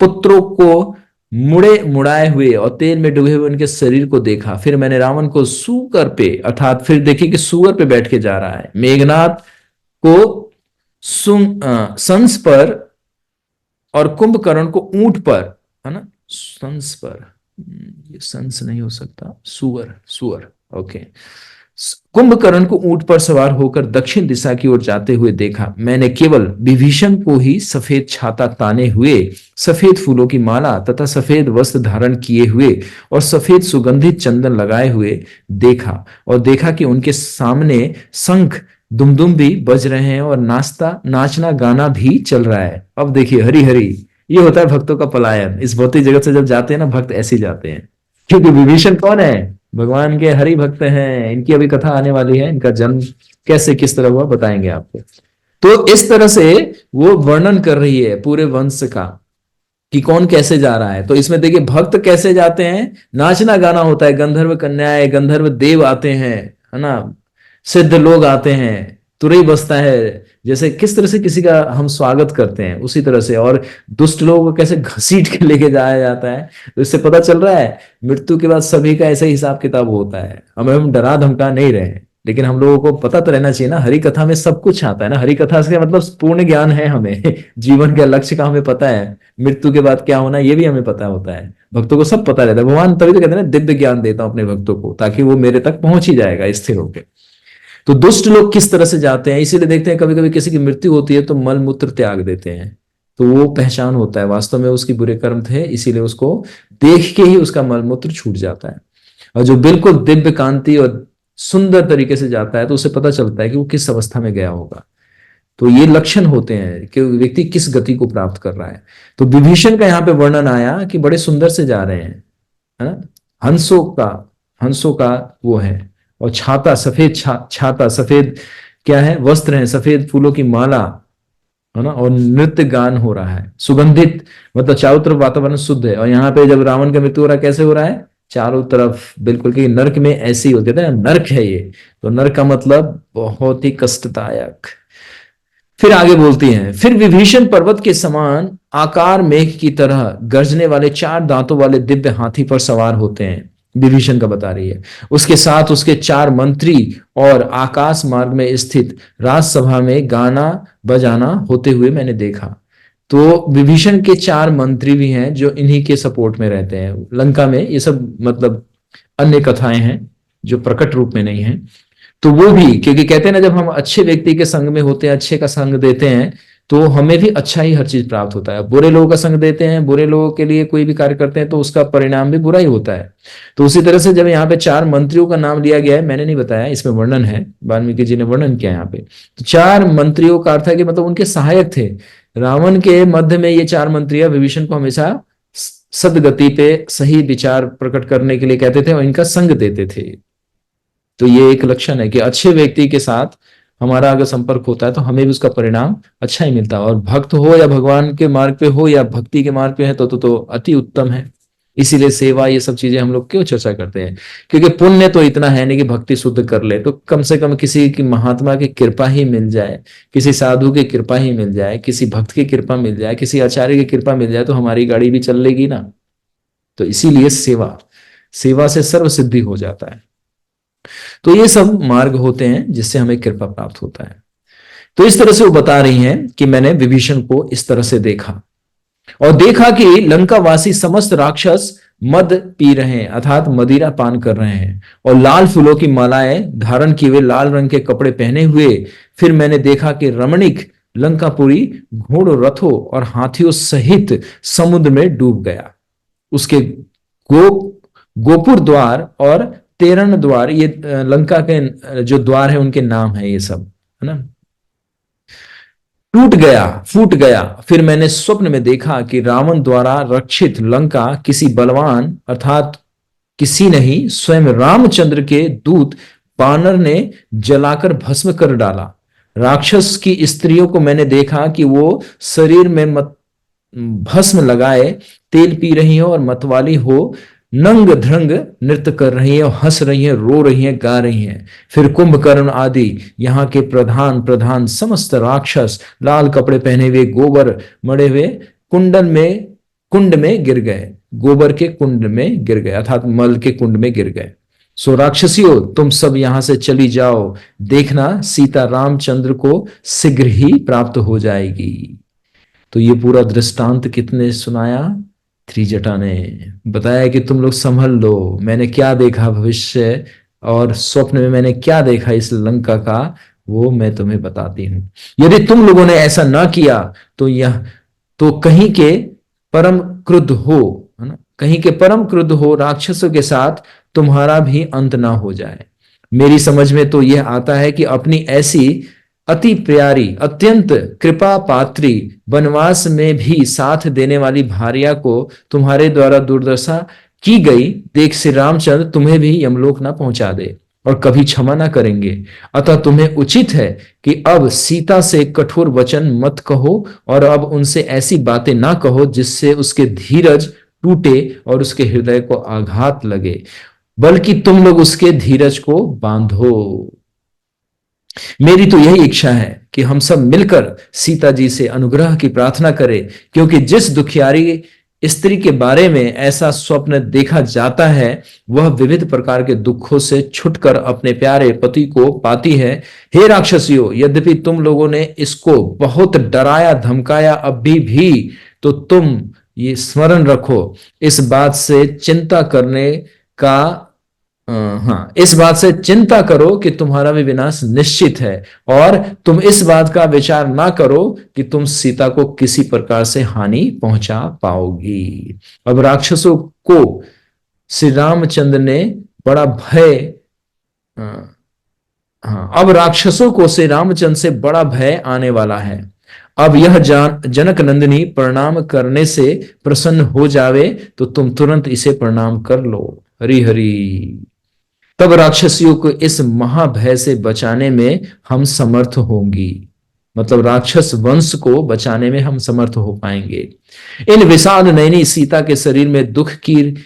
पुत्रों को मुड़े मुड़ाए हुए और तेल में डूबे हुए उनके शरीर को देखा। फिर मैंने रावण को सूकर पे, अर्थात फिर देखिए कि सूअर पे बैठ के जा रहा है। मेघनाथ को संस पर और कुंभकर्ण को ऊंट पर, है ना, संस पर, ये संस नहीं हो सकता, सुअर, सुअर, ओके। कुंभकर्ण को ऊंट पर सवार होकर दक्षिण दिशा की ओर जाते हुए देखा। मैंने केवल विभीषण को ही सफेद छाता ताने हुए, सफेद फूलों की माला तथा सफेद वस्त्र धारण किए हुए और सफेद सुगंधित चंदन लगाए हुए देखा, और देखा कि उनके सामने शंख दुमदुम भी बज रहे हैं और नाचना गाना भी चल रहा है। अब देखिए हरि हरि, ये होता है भक्तों का पलायन। इस भौतिक जगत से जब जाते हैं ना भक्त, ऐसे ही जाते हैं। क्योंकि विभीषण कौन है? भगवान के हरि भक्त हैं। इनकी अभी कथा आने वाली है, इनका जन्म कैसे किस तरह हुआ बताएंगे आपको। तो इस तरह से वो वर्णन कर रही है पूरे वंश का कि कौन कैसे जा रहा है। तो इसमें देखिए भक्त कैसे जाते हैं, नाचना गाना होता है, गंधर्व कन्याएं, गंधर्व देव आते हैं, है ना, सिद्ध लोग आते हैं, तुरई बसता है। जैसे किस तरह से किसी का हम स्वागत करते हैं उसी तरह से, और दुष्ट लोगों को कैसे घसीट के लेके जाया जाता है। तो इससे पता चल रहा है मृत्यु के बाद सभी का ऐसा हिसाब किताब होता है। हम डरा धमका नहीं रहे, लेकिन हम लोगों को पता तो रहना चाहिए ना, हरि कथा में सब कुछ आता है ना। हरि कथा से मतलब पूर्ण ज्ञान है हमें। जीवन के लक्ष्य का हमें पता है, मृत्यु के बाद क्या होना ये भी हमें पता होता है। भक्तों को सब पता रहता है। भगवान तभी तो कहते हैं ना, दिव्य ज्ञान देता हूं अपने भक्तों को, ताकि वो मेरे तक पहुंच ही जाएगा स्थिर होकर। तो दुष्ट लोग किस तरह से जाते हैं, इसीलिए देखते हैं कभी कभी किसी की मृत्यु होती है तो मल मूत्र त्याग देते हैं, तो वो पहचान होता है वास्तव में उसकी बुरे कर्म थे, इसीलिए उसको देख के ही उसका मल मूत्र छूट जाता है। और जो बिल्कुल दिव्य कांति और सुंदर तरीके से जाता है तो उसे पता चलता है कि वो किस अवस्था में गया होगा। तो ये लक्षण होते हैं कि व्यक्ति किस गति को प्राप्त कर रहा है। तो विभीषण का यहाँ पे वर्णन आया कि बड़े सुंदर से जा रहे हैं, है ना, हंसों का वो है, और छाता सफेद छाता सफेद क्या है? वस्त्र है, सफेद फूलों की माला, है ना, और नृत्य गान हो रहा है, सुगंधित, मतलब चारों तरफ वातावरण शुद्ध है। और यहाँ पे जब रावण का मृत्यु हो रहा है, कैसे हो रहा है? चारों तरफ बिल्कुल, कि नर्क में ऐसे ही होते थे, नर्क है ये। तो नर्क का मतलब बहुत ही कष्टदायक। फिर आगे बोलती हैं, फिर विभीषण पर्वत के समान आकार मेघ की तरह गर्जने वाले 4 दांतों वाले दिव्य हाथी पर सवार होते हैं। विभीषण का बता रही है। उसके साथ उसके 4 मंत्री और आकाश मार्ग में स्थित राजसभा में गाना बजाना होते हुए मैंने देखा। तो विभीषण के 4 मंत्री भी हैं जो इन्हीं के सपोर्ट में रहते हैं लंका में। ये सब मतलब अन्य कथाएं हैं जो प्रकट रूप में नहीं है। तो वो भी, क्योंकि कहते हैं ना, जब हम अच्छे व्यक्ति के संग में होते हैं, अच्छे का संग देते हैं, तो हमें भी अच्छा ही हर चीज प्राप्त होता है। बुरे लोगों का संग देते हैं, बुरे लोगों के लिए कोई भी कार्य करते हैं, तो उसका परिणाम भी बुरा ही होता है। तो उसी तरह से जब यहाँ पे 4 मंत्रियों का नाम लिया गया है, मैंने नहीं बताया, इसमें वर्णन है, वाल्मीकि जी ने वर्णन किया यहाँ पे। तो 4 मंत्रियों का अर्थ है कि मतलब उनके सहायक थे। रावण के मध्य में ये 4 मंत्रियां विभीषण को हमेशा सदगति पे सही विचार प्रकट करने के लिए कहते थे और इनका संग देते थे। तो ये एक लक्षण है कि अच्छे व्यक्ति के साथ हमारा अगर संपर्क होता है तो हमें भी उसका परिणाम अच्छा ही मिलता है। और भक्त हो या भगवान के मार्ग पे हो या भक्ति के मार्ग पे है तो अति उत्तम है। इसीलिए सेवा, ये सब चीजें हम लोग क्यों चर्चा करते हैं? क्योंकि पुण्य तो इतना है नहीं कि भक्ति शुद्ध कर ले, तो कम से कम किसी की महात्मा की कृपा ही मिल जाए, किसी साधु की कृपा ही मिल जाए, किसी भक्त की कृपा मिल जाए, किसी आचार्य की कृपा मिल जाए, तो हमारी गाड़ी भी चल लेगी ना। तो इसीलिए सेवा, सेवा से सर्व सिद्धि हो जाता है। तो ये सब मार्ग होते हैं जिससे हमें कृपा प्राप्त होता है। तो इस तरह से वो बता रही हैं कि मैंने विभीषण को इस तरह से देखा और देखा कि लंकावासी समस्त राक्षस मद पी रहे हैं, अर्थात मदिरा पान कर रहे हैं, और लाल फूलों की मालाएं धारण किए हुए, लाल रंग के कपड़े पहने हुए। फिर मैंने देखा कि रमणीक लंकापुरी घोड़ों, रथों और हाथियों सहित समुद्र में डूब गया। उसके गोपुर द्वार और तेरण द्वार, ये लंका के जो द्वार है उनके नाम है, ये सब है ना, टूट गया, फूट गया। फिर मैंने स्वप्न में देखा कि रावण द्वारा रक्षित लंका किसी बलवान, अर्थात किसी नहीं, स्वयं रामचंद्र के दूत बानर ने जलाकर भस्म कर डाला। राक्षस की स्त्रियों को मैंने देखा कि वो शरीर में भस्म लगाए तेल पी रही हो और मतवाली हो, नंग ध्रंग नृत्य कर रही है और हंस रही है, रो रही है, गा रही है। फिर कुंभकर्ण आदि यहाँ के प्रधान समस्त राक्षस लाल कपड़े पहने हुए, गोबर मड़े हुए कुंड में गिर गए, गोबर के कुंड में गिर गए, अर्थात मल के कुंड में गिर गए। सो राक्षसियों, तुम सब यहां से चली जाओ, देखना सीता रामचंद्र को शीघ्र ही प्राप्त हो जाएगी। तो ये पूरा दृष्टांत कितने सुनाया? त्रिजटा ने बताया कि तुम लोग संभल लो, मैंने क्या देखा भविष्य और स्वप्न में मैंने क्या देखा इस लंका का, वो मैं तुम्हें बताती हूं। यदि तुम लोगों ने ऐसा ना किया तो कहीं के परम क्रुद्ध हो, है ना, कहीं के परम क्रुद्ध हो राक्षसों के साथ तुम्हारा भी अंत ना हो जाए। मेरी समझ में तो यह आता है कि अपनी ऐसी अति प्यारी, अत्यंत कृपा पात्री, वनवास में भी साथ देने वाली भार्या को तुम्हारे द्वारा दुर्दशा की गई देख श्री रामचंद्र तुम्हें भी यमलोक ना पहुंचा दे और कभी क्षमा ना करेंगे। अतः तुम्हें उचित है कि अब सीता से कठोर वचन मत कहो और अब उनसे ऐसी बातें ना कहो जिससे उसके धीरज टूटे और उसके हृदय को आघात लगे, बल्कि तुम लोग उसके धीरज को बांधो। मेरी तो यही इच्छा है कि हम सब मिलकर सीता जी से अनुग्रह की प्रार्थना करें, क्योंकि जिस दुखियारी स्त्री के बारे में ऐसा स्वप्न देखा जाता है वह विविध प्रकार के दुखों से छुटकर अपने प्यारे पति को पाती है। हे राक्षसियों, यद्यपि तुम लोगों ने इसको बहुत डराया धमकाया, अभी भी तो तुम ये स्मरण रखो, इस बात से चिंता करने का इस बात से चिंता करो कि तुम्हारा भी विनाश निश्चित है, और तुम इस बात का विचार ना करो कि तुम सीता को किसी प्रकार से हानि पहुंचा पाओगी। अब राक्षसों को श्री रामचंद्र ने बड़ा भय, अब राक्षसों को श्री रामचंद्र से बड़ा भय आने वाला है। अब यह जनक नंदिनी प्रणाम करने से प्रसन्न हो जावे तो तुम तुरंत इसे प्रणाम कर लो। हरि हरि। तब राक्षसियों को इस महाभय से बचाने में हम समर्थ होंगी। मतलब राक्षस वंश को बचाने में हम समर्थ हो पाएंगे। इन विशाल नयनी सीता के शरीर में दुख की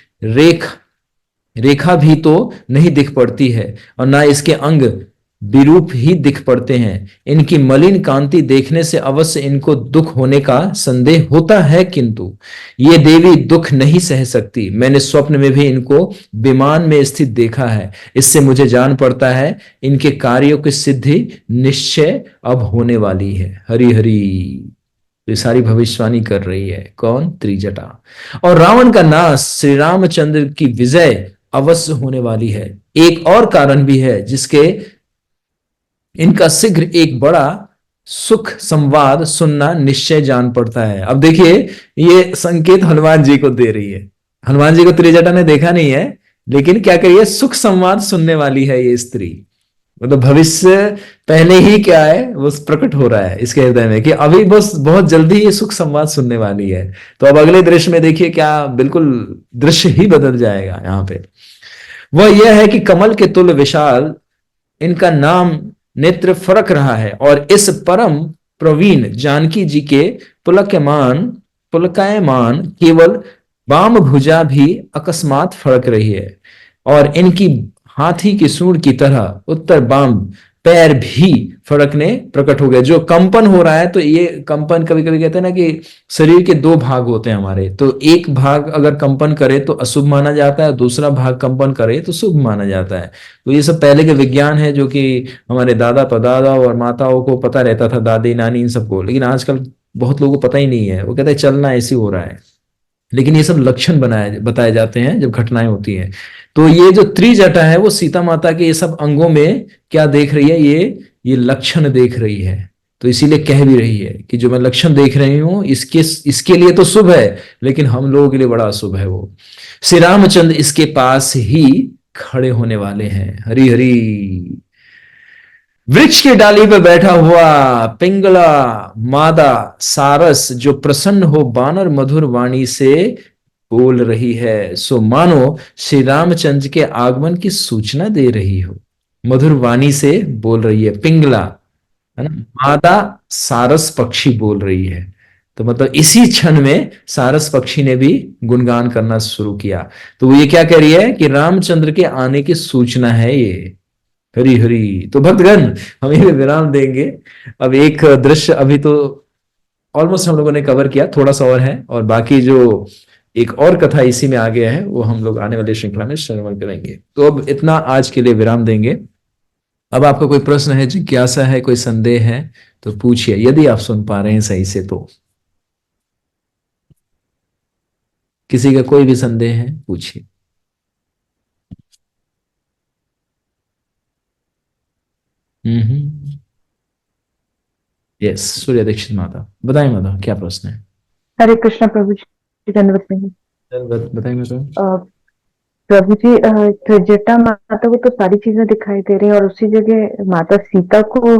रेखा भी तो नहीं दिख पड़ती है, और ना इसके अंग विरूप ही दिख पड़ते हैं। इनकी मलिन कांति देखने से अवश्य इनको दुख होने का संदेह होता है, किंतु ये देवी दुख नहीं सह सकती। मैंने स्वप्न में भी इनको विमान में स्थित देखा है। इससे मुझे जान पड़ता है इनके कार्यों की सिद्धि निश्चय अब होने वाली है। हरि हरि। ये सारी भविष्यवाणी कर रही है कौन? त्रिजटा। और रावण का नाश, श्री रामचंद्र की विजय अवश्य होने वाली है। एक और कारण भी है जिसके इनका शीघ्र एक बड़ा सुख संवाद सुनना निश्चय जान पड़ता है। अब देखिए, ये संकेत हनुमान जी को दे रही है। हनुमान जी को त्रिजटा ने देखा नहीं है, लेकिन क्या करिए, सुख संवाद सुनने वाली है ये स्त्री। मतलब भविष्य पहले ही क्या है वो प्रकट हो रहा है इसके हृदय में कि अभी बस बहुत जल्दी ये सुख संवाद सुनने वाली है। तो अब अगले दृश्य में देखिए क्या बिल्कुल दृश्य ही बदल जाएगा यहाँ पे। वह यह है कि कमल के तुल्य विशाल इनका नाम नेत्र फरक रहा है, और इस परम प्रवीण जानकी जी के पुलकायमान केवल वाम भुजा भी अकस्मात फड़क रही है, और इनकी हाथी की सूंड की तरह उत्तर बाम पैर भी फड़कने प्रकट हो गए। जो कंपन हो रहा है, तो ये कंपन कभी कभी कहते हैं ना कि शरीर के दो भाग होते हैं हमारे, तो एक भाग अगर कंपन करे तो अशुभ माना जाता है, दूसरा भाग कंपन करे तो शुभ माना जाता है। तो ये सब पहले के विज्ञान है जो कि हमारे दादा परदादा और माताओं को पता रहता था, दादी नानी इन सबको, लेकिन आजकल बहुत लोगों को पता ही नहीं है। वो कहते हैं चलना ऐसे हो रहा है, लेकिन ये सब लक्षण बताए जाते हैं जब घटनाएं होती हैं। तो ये जो त्रिजटा है वो सीता माता के ये सब अंगों में क्या देख रही है, ये लक्षण देख रही है। तो इसीलिए कह भी रही है कि जो मैं लक्षण देख रही हूं इसके लिए तो शुभ है, लेकिन हम लोगों के लिए बड़ा अशुभ है। वो श्री रामचंद्र इसके पास ही खड़े होने वाले हैं। हरि हरि। वृक्ष की डाली पर बैठा हुआ पिंगला मादा सारस जो प्रसन्न हो बानर मधुर वाणी से बोल रही है, सो मानो श्री रामचंद्र के आगमन की सूचना दे रही हो। मधुर वाणी से बोल रही है, पिंगला है ना, मादा सारस पक्षी बोल रही है। तो मतलब इसी क्षण में सारस पक्षी ने भी गुणगान करना शुरू किया। तो वो ये क्या कह रही है कि रामचंद्र के आने की सूचना है ये। हरी हरी। तो भक्तगण, हम ये विराम देंगे। अब एक दृश्य अभी तो ऑलमोस्ट हम लोगों ने कवर किया, थोड़ा सा और है, और बाकी जो एक और कथा इसी में आ गया है वो हम लोग आने वाले श्रृंखला में श्रवण करेंगे। तो अब इतना आज के लिए विराम देंगे। अब आपका कोई प्रश्न है, जिज्ञासा है, कोई संदेह है तो पूछिए, यदि आप सुन पा रहे हैं सही से। तो किसी का कोई भी संदेह है पूछिए। यस, सूर्य दीक्षित माता, बताइए माता क्या प्रश्न है। हरे कृष्ण प्रभु जी, धन्यवाद। बताइए माता। प्रभु जी, त्रिजटा माता को तो सारी चीजें दिखाई दे रही है, और उसी जगह माता सीता को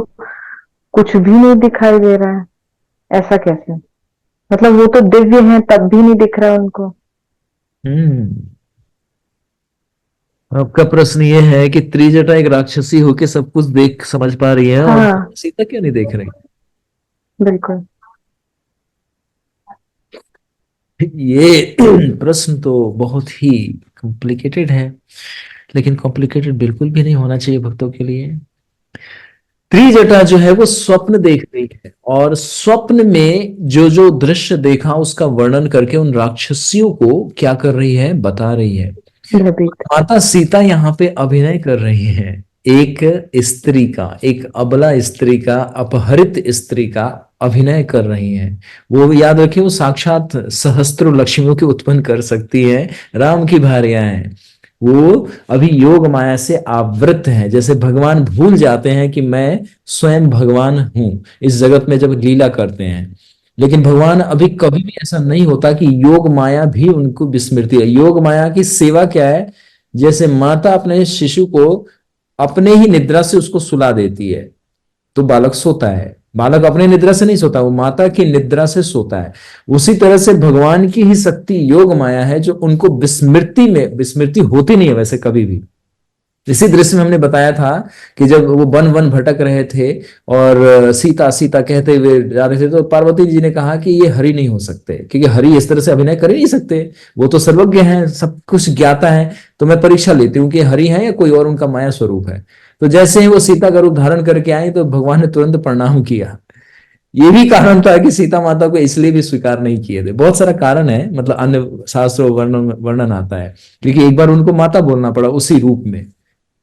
कुछ भी नहीं दिखाई दे रहा है। ऐसा कैसे? मतलब वो तो दिव्य हैं, तब भी नहीं दिख रहा है उनको। आपका प्रश्न ये है कि त्रिजटा एक राक्षसी होके सब कुछ देख समझ पा रही है, हाँ, और सीता क्यों नहीं देख रही? बिल्कुल। ये प्रश्न तो बहुत ही कॉम्प्लिकेटेड है, लेकिन कॉम्प्लिकेटेड बिल्कुल भी नहीं होना चाहिए भक्तों के लिए। त्रिजटा जो है वो स्वप्न देख रही है, और स्वप्न में जो जो दृश्य देखा उसका वर्णन करके उन राक्षसियों को क्या कर रही है, बता रही है। माता सीता यहाँ पे अभिनय कर रही है एक स्त्री का, एक अबला स्त्री का, अपहरित स्त्री का अभिनय कर रही हैं। वो याद रखिए, वो साक्षात सहस्त्र लक्ष्मियों की उत्पन्न कर सकती है, राम की भार्या हैं। वो अभी योग माया से आवृत हैं। जैसे भगवान भूल जाते हैं कि मैं स्वयं भगवान हूं इस जगत में जब लीला करते हैं, लेकिन भगवान अभी कभी भी ऐसा नहीं होता कि योग माया भी उनको विस्मृति है। योग माया की सेवा क्या है? जैसे माता अपने शिशु को अपने ही निद्रा से उसको सुला देती है तो बालक सोता है। बालक अपने निद्रा से नहीं सोता, वो माता की निद्रा से सोता है। उसी तरह से भगवान की ही शक्ति योग माया है जो उनको विस्मृति होती नहीं है वैसे कभी भी, इसी दृश्य में हमने बताया था कि जब वो वन वन भटक रहे थे और सीता सीता कहते हुए जा रहे थे, तो पार्वती जी ने कहा कि ये हरि नहीं हो सकते, क्योंकि हरि इस तरह से अभिनय कर ही नहीं सकते, वो तो सर्वज्ञ हैं, सब कुछ ज्ञाता है। तो मैं परीक्षा लेती हूँ कि हरि है या कोई और उनका माया स्वरूप है। तो जैसे ही वो सीता का रूप धारण करके आई तो भगवान ने तुरंत प्रणाम किया। ये भी कारण था कि सीता माता को इसलिए भी स्वीकार नहीं किए थे। बहुत सारा कारण है, मतलब अन्य शास्त्रों वर्णन वर्णन आता है, क्योंकि एक बार उनको माता बोलना पड़ा उसी रूप में,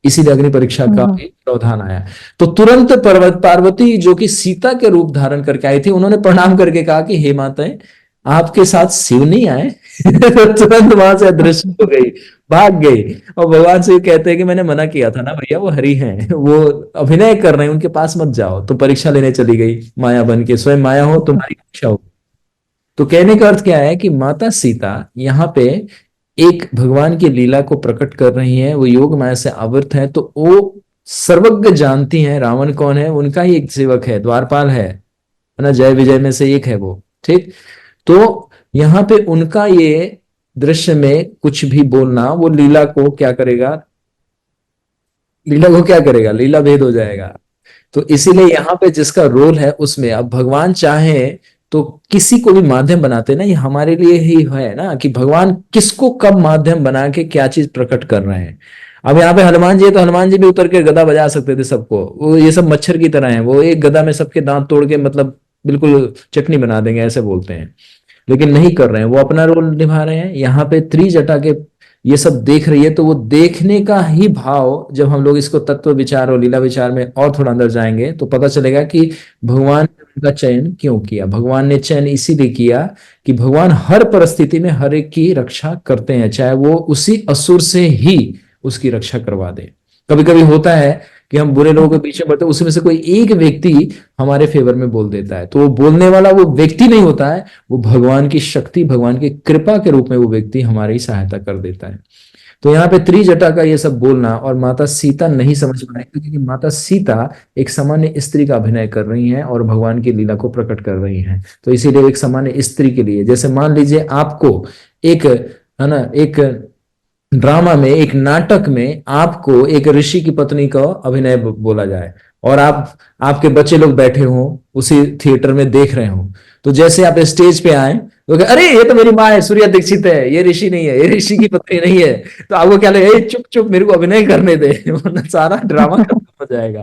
इसीलिए अग्नि परीक्षा का भी प्रावधान आया। तो तुरंत पार्वती जो कि सीता के रूप धारण करके आई थी, उन्होंने प्रणाम करके कहा कि हे माताएं, आपके साथ शिव नहीं आए? तो तुरंत वहां से अदृश्य हो गई, भाग गई। और भगवान से कहते हैं कि मैंने मना किया था ना भैया, वो हरि हैं, वो अभिनय कर रहे हैं, उनके पास मत जाओ। तो परीक्षा लेने चली गई माया बन के, स्वयं माया हो तुम्हारी परीक्षा हो। तो कहने का अर्थ क्या है कि माता सीता यहाँ पे एक भगवान की लीला को प्रकट कर रही हैं, वो योग माया से आवृत है। तो वो सर्वज्ञ जानती हैं रावण कौन है, उनका ही एक सेवक है, द्वारपाल है ना, जय विजय में से एक है वो, ठीक। तो यहाँ पे उनका ये दृश्य में कुछ भी बोलना, वो लीला को क्या करेगा, लीला को क्या करेगा, लीला भेद हो जाएगा। तो इसीलिए यहाँ पे जिसका रोल है उसमें, अब भगवान चाहे तो किसी को भी माध्यम बनाते ना, ये हमारे लिए ही है ना, कि भगवान किसको कब माध्यम बना के क्या चीज प्रकट कर रहे हैं। अब यहाँ पे हनुमान जी है, तो हनुमान जी भी उतर के गदा बजा सकते थे सबको, वो ये सब मच्छर की तरह है, वो एक गदा में सबके दांत तोड़ के मतलब बिल्कुल चटनी बना देंगे, ऐसे बोलते हैं। लेकिन नहीं कर रहे हैं, वो अपना रोल निभा रहे हैं। यहाँ पे त्रिजटा के ये सब देख रही है, तो वो देखने का ही भाव, जब हम लोग इसको तत्व विचार और लीला विचार में और थोड़ा अंदर जाएंगे तो पता चलेगा कि भगवान ने उनका चयन क्यों किया। भगवान ने चयन इसीलिए किया कि भगवान हर परिस्थिति में हर एक की रक्षा करते हैं, चाहे वो उसी असुर से ही उसकी रक्षा करवा दे। कभी कभी होता है कि हम बुरे लोगों के पीछे बढ़ते, उसमें से कोई एक व्यक्ति हमारे फेवर में बोल देता है, तो वो बोलने वाला वो व्यक्ति नहीं होता है, वो भगवान की शक्ति, भगवान की कृपा के रूप में वो व्यक्ति हमारी सहायता कर देता है। तो यहाँ पे त्रिजटा का ये सब बोलना, और माता सीता नहीं समझ पाए क्योंकि माता सीता एक सामान्य स्त्री का अभिनय कर रही हैं और भगवान की लीला को प्रकट कर रही हैं। तो इसीलिए एक सामान्य स्त्री के लिए, जैसे मान लीजिए आपको एक, है ना, एक ड्रामा में, एक नाटक में आपको एक ऋषि की पत्नी का अभिनय बोला जाए, और आपके बच्चे लोग बैठे हों उसी थिएटर में देख रहे हो, तो जैसे आप स्टेज पे आए तो अरे ये तो मेरी माँ है, सूर्या दीक्षित है, ये ऋषि नहीं है, ये ऋषि की पत्नी नहीं है, तो आपको क्या लगे, चुप चुप मेरे को अभिनय करने दे, वरना सारा ड्रामा खत्म हो जाएगा।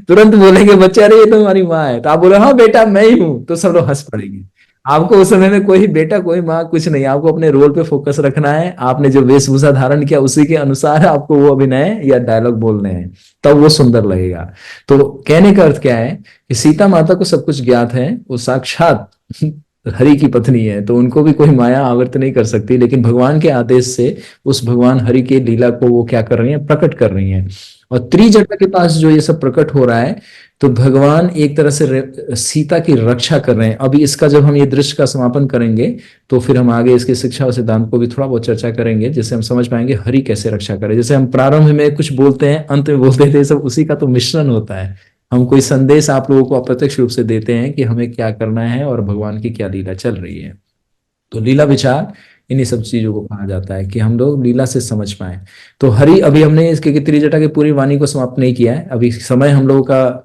तुरंत बोलेंगे बच्चे, अरे ये तो हमारी माँ है, तो आप बोले हाँ बेटा मैं ही हूं, तो सब लोग हंस पड़ेंगे। आपको उस समय में कोई बेटा कोई माँ कुछ नहीं, आपको अपने रोल पे फोकस रखना है, आपने जो वेशभूषा धारण किया उसी के अनुसार आपको वो अभिनय या डायलॉग बोलने हैं, तब वो सुंदर लगेगा। तो कहने का अर्थ क्या है कि सीता माता को सब कुछ ज्ञात है, वो साक्षात हरि की पत्नी है, तो उनको भी कोई माया आवृत नहीं कर सकती, लेकिन भगवान के आदेश से उस भगवान हरि के लीला को वो क्या कर रही है, प्रकट कर रही है। और त्रिजटा के पास जो ये सब प्रकट हो रहा है, तो भगवान एक तरह से सीता की रक्षा कर रहे हैं। अभी इसका जब हम ये दृश्य का समापन करेंगे तो फिर हम आगे इसके शिक्षा और सिद्धांत को भी थोड़ा बहुत चर्चा करेंगे, जिससे हम समझ पाएंगे हरि कैसे रक्षा करे। जैसे हम प्रारंभ में कुछ बोलते हैं, अंत में बोलते थे, सब उसी का तो मिश्रण होता है। हम कोई संदेश आप लोगों को अप्रत्यक्ष रूप से देते हैं कि हमें क्या करना है और भगवान की क्या लीला चल रही है। तो लीला विचार इन्हीं सब चीजों को कहा जाता है कि हम लोग लीला से समझ पाए। तो हरि, अभी हमने इसके त्रिजटा की पूरी वाणी को समाप्त नहीं किया है, अभी समय हम लोगों का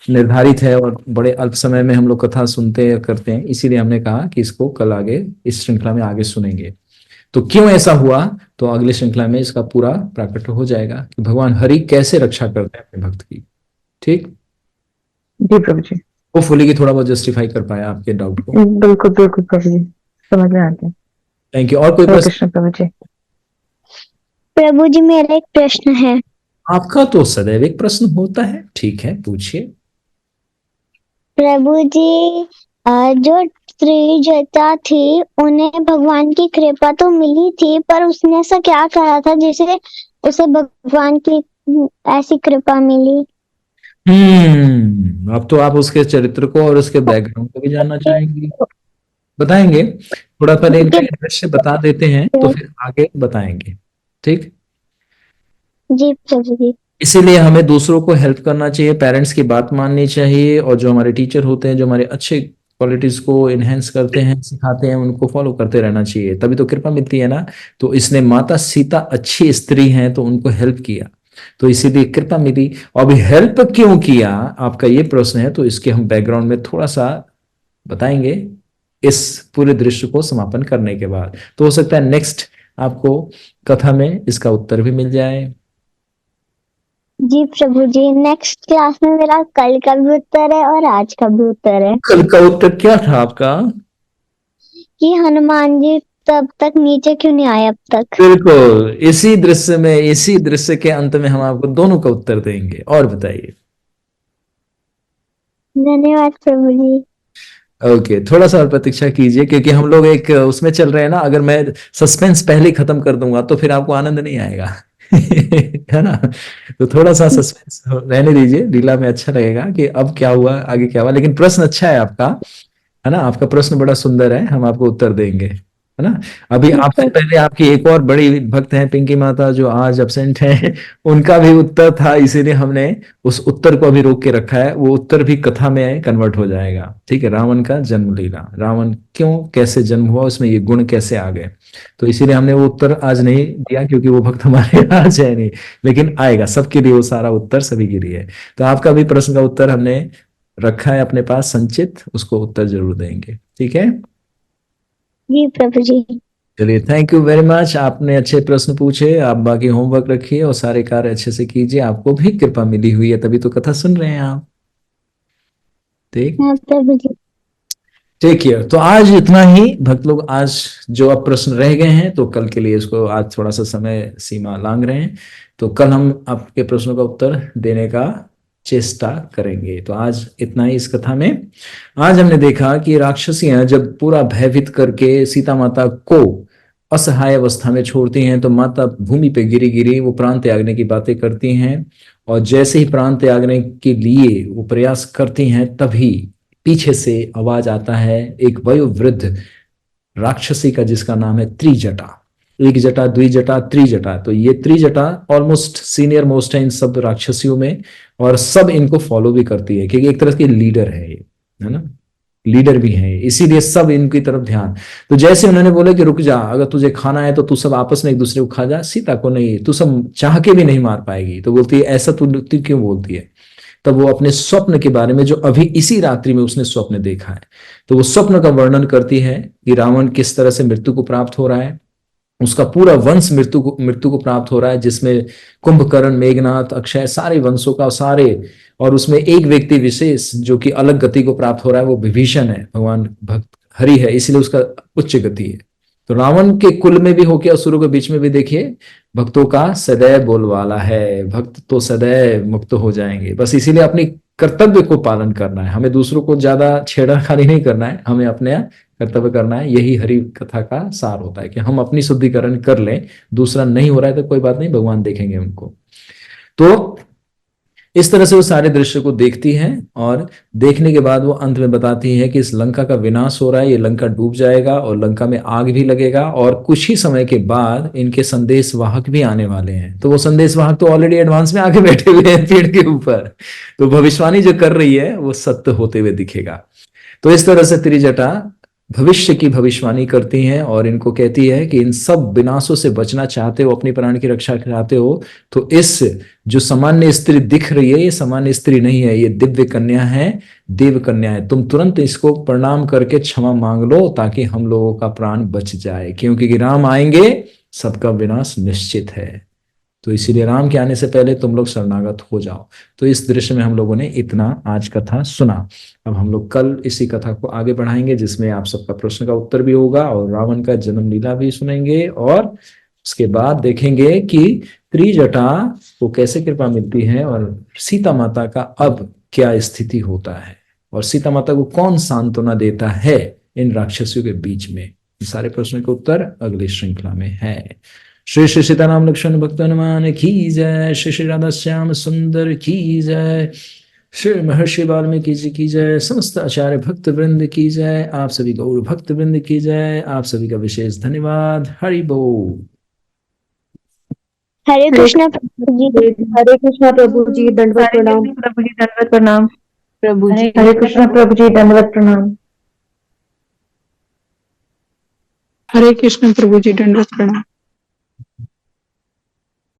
निर्धारित है और बड़े अल्प समय में हम लोग कथा सुनते करते हैं, इसीलिए हमने कहा कि इसको कल आगे इस श्रृंखला में आगे सुनेंगे। तो क्यों ऐसा हुआ, तो अगले श्रृंखला में इसका पूरा प्राकट्य हो जाएगा कि भगवान हरि कैसे रक्षा करते हैं अपने भक्त की। ठीक जी प्रभु जी, होपफुली कि थोड़ा बहुत जस्टिफाई कर पाया आपके डाउट को। बिल्कुल बिल्कुल प्रभु जी, समझ में आ गया। Thank you. और कोई हरे प्रश्न? कृष्ण प्रभु जी। प्रभु जी मेरा एक प्रश्न है। आपका तो सदैव एक प्रश्न होता है, ठीक है पूछिए। प्रभु जी जो त्रिजटा थी उन्हें भगवान की कृपा तो मिली थी, पर उसने ऐसा क्या कहा था जिसे उसे भगवान की ऐसी कृपा मिली? अब तो आप उसके चरित्र को और उसके बैकग्राउंड को भी जानना चाहेंगे, बताएंगे। थोड़ा पहले इनका दृश्य बता देते हैं तो फिर आगे बताएंगे, ठीक। जी प्रभु जी। इसीलिए हमें दूसरों को हेल्प करना चाहिए, पेरेंट्स की बात माननी चाहिए, और जो हमारे टीचर होते हैं जो हमारे अच्छे क्वालिटीज को इनहेंस करते हैं, सिखाते हैं, उनको फॉलो करते रहना चाहिए, तभी तो कृपा मिलती है ना। तो इसने माता सीता अच्छी स्त्री हैं तो उनको हेल्प किया, तो इसीलिए कृपा मिली। और अभी हेल्प क्यों किया, आपका ये प्रश्न है, तो इसके हम बैकग्राउंड में थोड़ा सा बताएंगे इस पूरे दृश्य को समापन करने के बाद। तो हो सकता है नेक्स्ट आपको कथा में इसका उत्तर भी मिल जाए। जी प्रभु जी, नेक्स्ट क्लास में मेरा कल का भी उत्तर है और आज का भी उत्तर है कल का उत्तर क्या था आपका? कि हनुमान जी तब तक नीचे क्यों नहीं आए अब तक। बिल्कुल, इसी दृश्य में, इसी दृश्य के अंत में हम आपको दोनों का उत्तर देंगे। और बताइए। धन्यवाद प्रभु जी। ओके, थोड़ा सा और प्रतीक्षा कीजिए, क्योंकि हम लोग एक उसमें चल रहे हैं ना। अगर मैं सस्पेंस पहले ही खत्म कर दूंगा तो फिर आपको आनंद नहीं आएगा। है ना? तो थोड़ा सा सस्पेंस रहने दीजिए, लीला में अच्छा लगेगा कि अब क्या हुआ, आगे क्या हुआ। लेकिन प्रश्न अच्छा है आपका, है ना? आपका प्रश्न बड़ा सुंदर है, हम आपको उत्तर देंगे, है ना? अभी जी आपसे प्रभु। पहले आपकी एक और बड़ी भक्त हैं पिंकी माता, जो आज एब्सेंट हैं, उनका भी उत्तर था, इसीलिए हमने उस उत्तर को अभी रोक के रखा है। वो उत्तर भी कथा में कन्वर्ट हो जाएगा। ठीक है, रावण का जन्म लीला, रावण क्यों, कैसे जन्म हुआ, उसमें ये गुण कैसे आ गए, तो इसीलिए हमने वो उत्तर आज नहीं दिया, क्योंकि वो भक्त हमारे आज है नहीं। लेकिन आएगा सबके लिए, वो सारा उत्तर सभी के लिए है। तो आपका भी प्रश्न का उत्तर हमने रखा है अपने पास संचित, उसको उत्तर जरूर देंगे। ठीक है, जी प्रभु जी। चलिए, थैंक यू वेरी मच। आपने अच्छे प्रश्न पूछे, आप बाकी होमवर्क रखिए और सारे कार्य अच्छे से कीजिए। आपको भी कृपा मिली हुई है, तभी तो कथा सुन रहे हैं आप। ठीक, हाँ प्रभु जी। Take care. तो आज इतना ही भक्त लोग, आज जो अब प्रश्न रह गए हैं तो कल के लिए इसको आज थोड़ा सा समय सीमा लांग रहे हैं, तो कल हम आपके प्रश्नों का उत्तर देने का चेष्टा करेंगे। तो आज इतना ही इस कथा में। आज हमने देखा कि राक्षसियां जब पूरा भयभीत करके सीता माता को असहाय अवस्था में छोड़ती हैं, तो माता भूमि पे गिरी गिरी वो प्राण त्यागने की बातें करती हैं। और जैसे ही प्राण त्यागने के लिए वो प्रयास करती हैं, तभी पीछे से आवाज आता है एक वयोवृद्ध राक्षसी का, जिसका नाम है त्रिजटा। एक जटा, द्विजटा, त्रिजटा। तो ये त्रिजटा ऑलमोस्ट सीनियर मोस्ट है इन सब राक्षसियों में, और सब इनको फॉलो भी करती है, क्योंकि एक तरह की लीडर है ये, है ना? लीडर भी है, इसीलिए सब इनकी तरफ ध्यान। तो जैसे उन्होंने बोले कि रुक जा, अगर तुझे खाना है तो तू सब आपस में एक दूसरे को खा जा, सीता को नहीं, तू सब चाह के भी नहीं मार पाएगी। तो बोलती है ऐसा तू क्यों बोलती है? तब वो अपने स्वप्न के बारे में, जो अभी इसी रात्रि में उसने स्वप्न देखा है, तो वो स्वप्न का वर्णन करती है कि रावण किस तरह से मृत्यु को प्राप्त हो रहा है। उसका पूरा वंश मृत्यु को प्राप्त हो रहा है, जिसमें कुंभकर्ण, मेघनाथ, अक्षय, सारे वंशों का सारे, और उसमें एक व्यक्ति विशेष जो कि अलग गति को प्राप्त हो रहा है, वो विभीषण है, भगवान भक्त हरि है, इसलिए उसका उच्च गति है। तो रावण के कुल में भी होके असुरों के बीच में भी देखिए, भक्तों का सदैव बोलवाला है, भक्त तो सदैव मुक्त हो जाएंगे। बस इसीलिए अपनी कर्तव्य को पालन करना है, हमें दूसरों को ज्यादा छेड़खानी नहीं करना है, हमें अपने कर्तव्य करना है। यही हरि कथा का सार होता है कि हम अपनी शुद्धिकरण कर लें, दूसरा नहीं हो रहा है तो कोई बात नहीं, भगवान देखेंगे उनको। तो इस तरह से वो सारे दृश्य को देखती है, और देखने के बाद वो अंत में बताती है कि इस लंका का विनाश हो रहा है, ये लंका डूब जाएगा और लंका में आग भी लगेगा, और कुछ ही समय के बाद इनके संदेशवाहक भी आने वाले हैं। तो वो संदेशवाहक तो ऑलरेडी एडवांस में आके बैठे हुए हैं पेड़ के ऊपर, तो भविष्यवाणी जो कर रही है वो सत्य होते हुए दिखेगा। तो इस तरह से त्रिजटा भविष्य की भविष्यवाणी करती हैं, और इनको कहती है कि इन सब विनाशों से बचना चाहते हो, अपनी प्राण की रक्षा चाहते हो, तो इस जो सामान्य स्त्री दिख रही है, ये सामान्य स्त्री नहीं है, ये दिव्य कन्या है, देव कन्या है। तुम तुरंत इसको प्रणाम करके क्षमा मांग लो, ताकि हम लोगों का प्राण बच जाए, क्योंकि राम आएंगे, सबका विनाश निश्चित है। तो इसीलिए राम के आने से पहले तुम लोग शरणागत हो जाओ। तो इस दृश्य में हम लोगों ने इतना आज कथा सुना। अब हम लोग कल इसी कथा को आगे बढ़ाएंगे, जिसमें आप सबका प्रश्न का उत्तर भी होगा, और रावण का जन्म लीला भी सुनेंगे, और उसके बाद देखेंगे कि त्रिजटा को कैसे कृपा मिलती है, और सीता माता का अब क्या स्थिति होता है, और सीता माता को कौन सांत्वना देता है इन राक्षसियों के बीच में। सारे प्रश्नों के उत्तर अगली श्रृंखला में है। श्री श्री सीताराम लक्ष्मण भक्त हनुमान की जय, श्री श्री राधा श्याम सुंदर की जय, श्री महर्षि वाल्मीकि जी की जय, समस्त आचार्य भक्त वृंद की जय, आप सभी गौर भक्त वृंद की जय। आप सभी का विशेष धन्यवाद। हरि बोल। हरे कृष्णा प्रभु जी। हरे कृष्णा प्रभु जी, दंडवत प्रणाम। प्रभु जी दंडवत प्रणाम। प्रभु जी। हरे कृष्णा प्रभु जी, दंडवत प्रणाम। हरे कृष्ण प्रभु जी, दंडवत प्रणाम।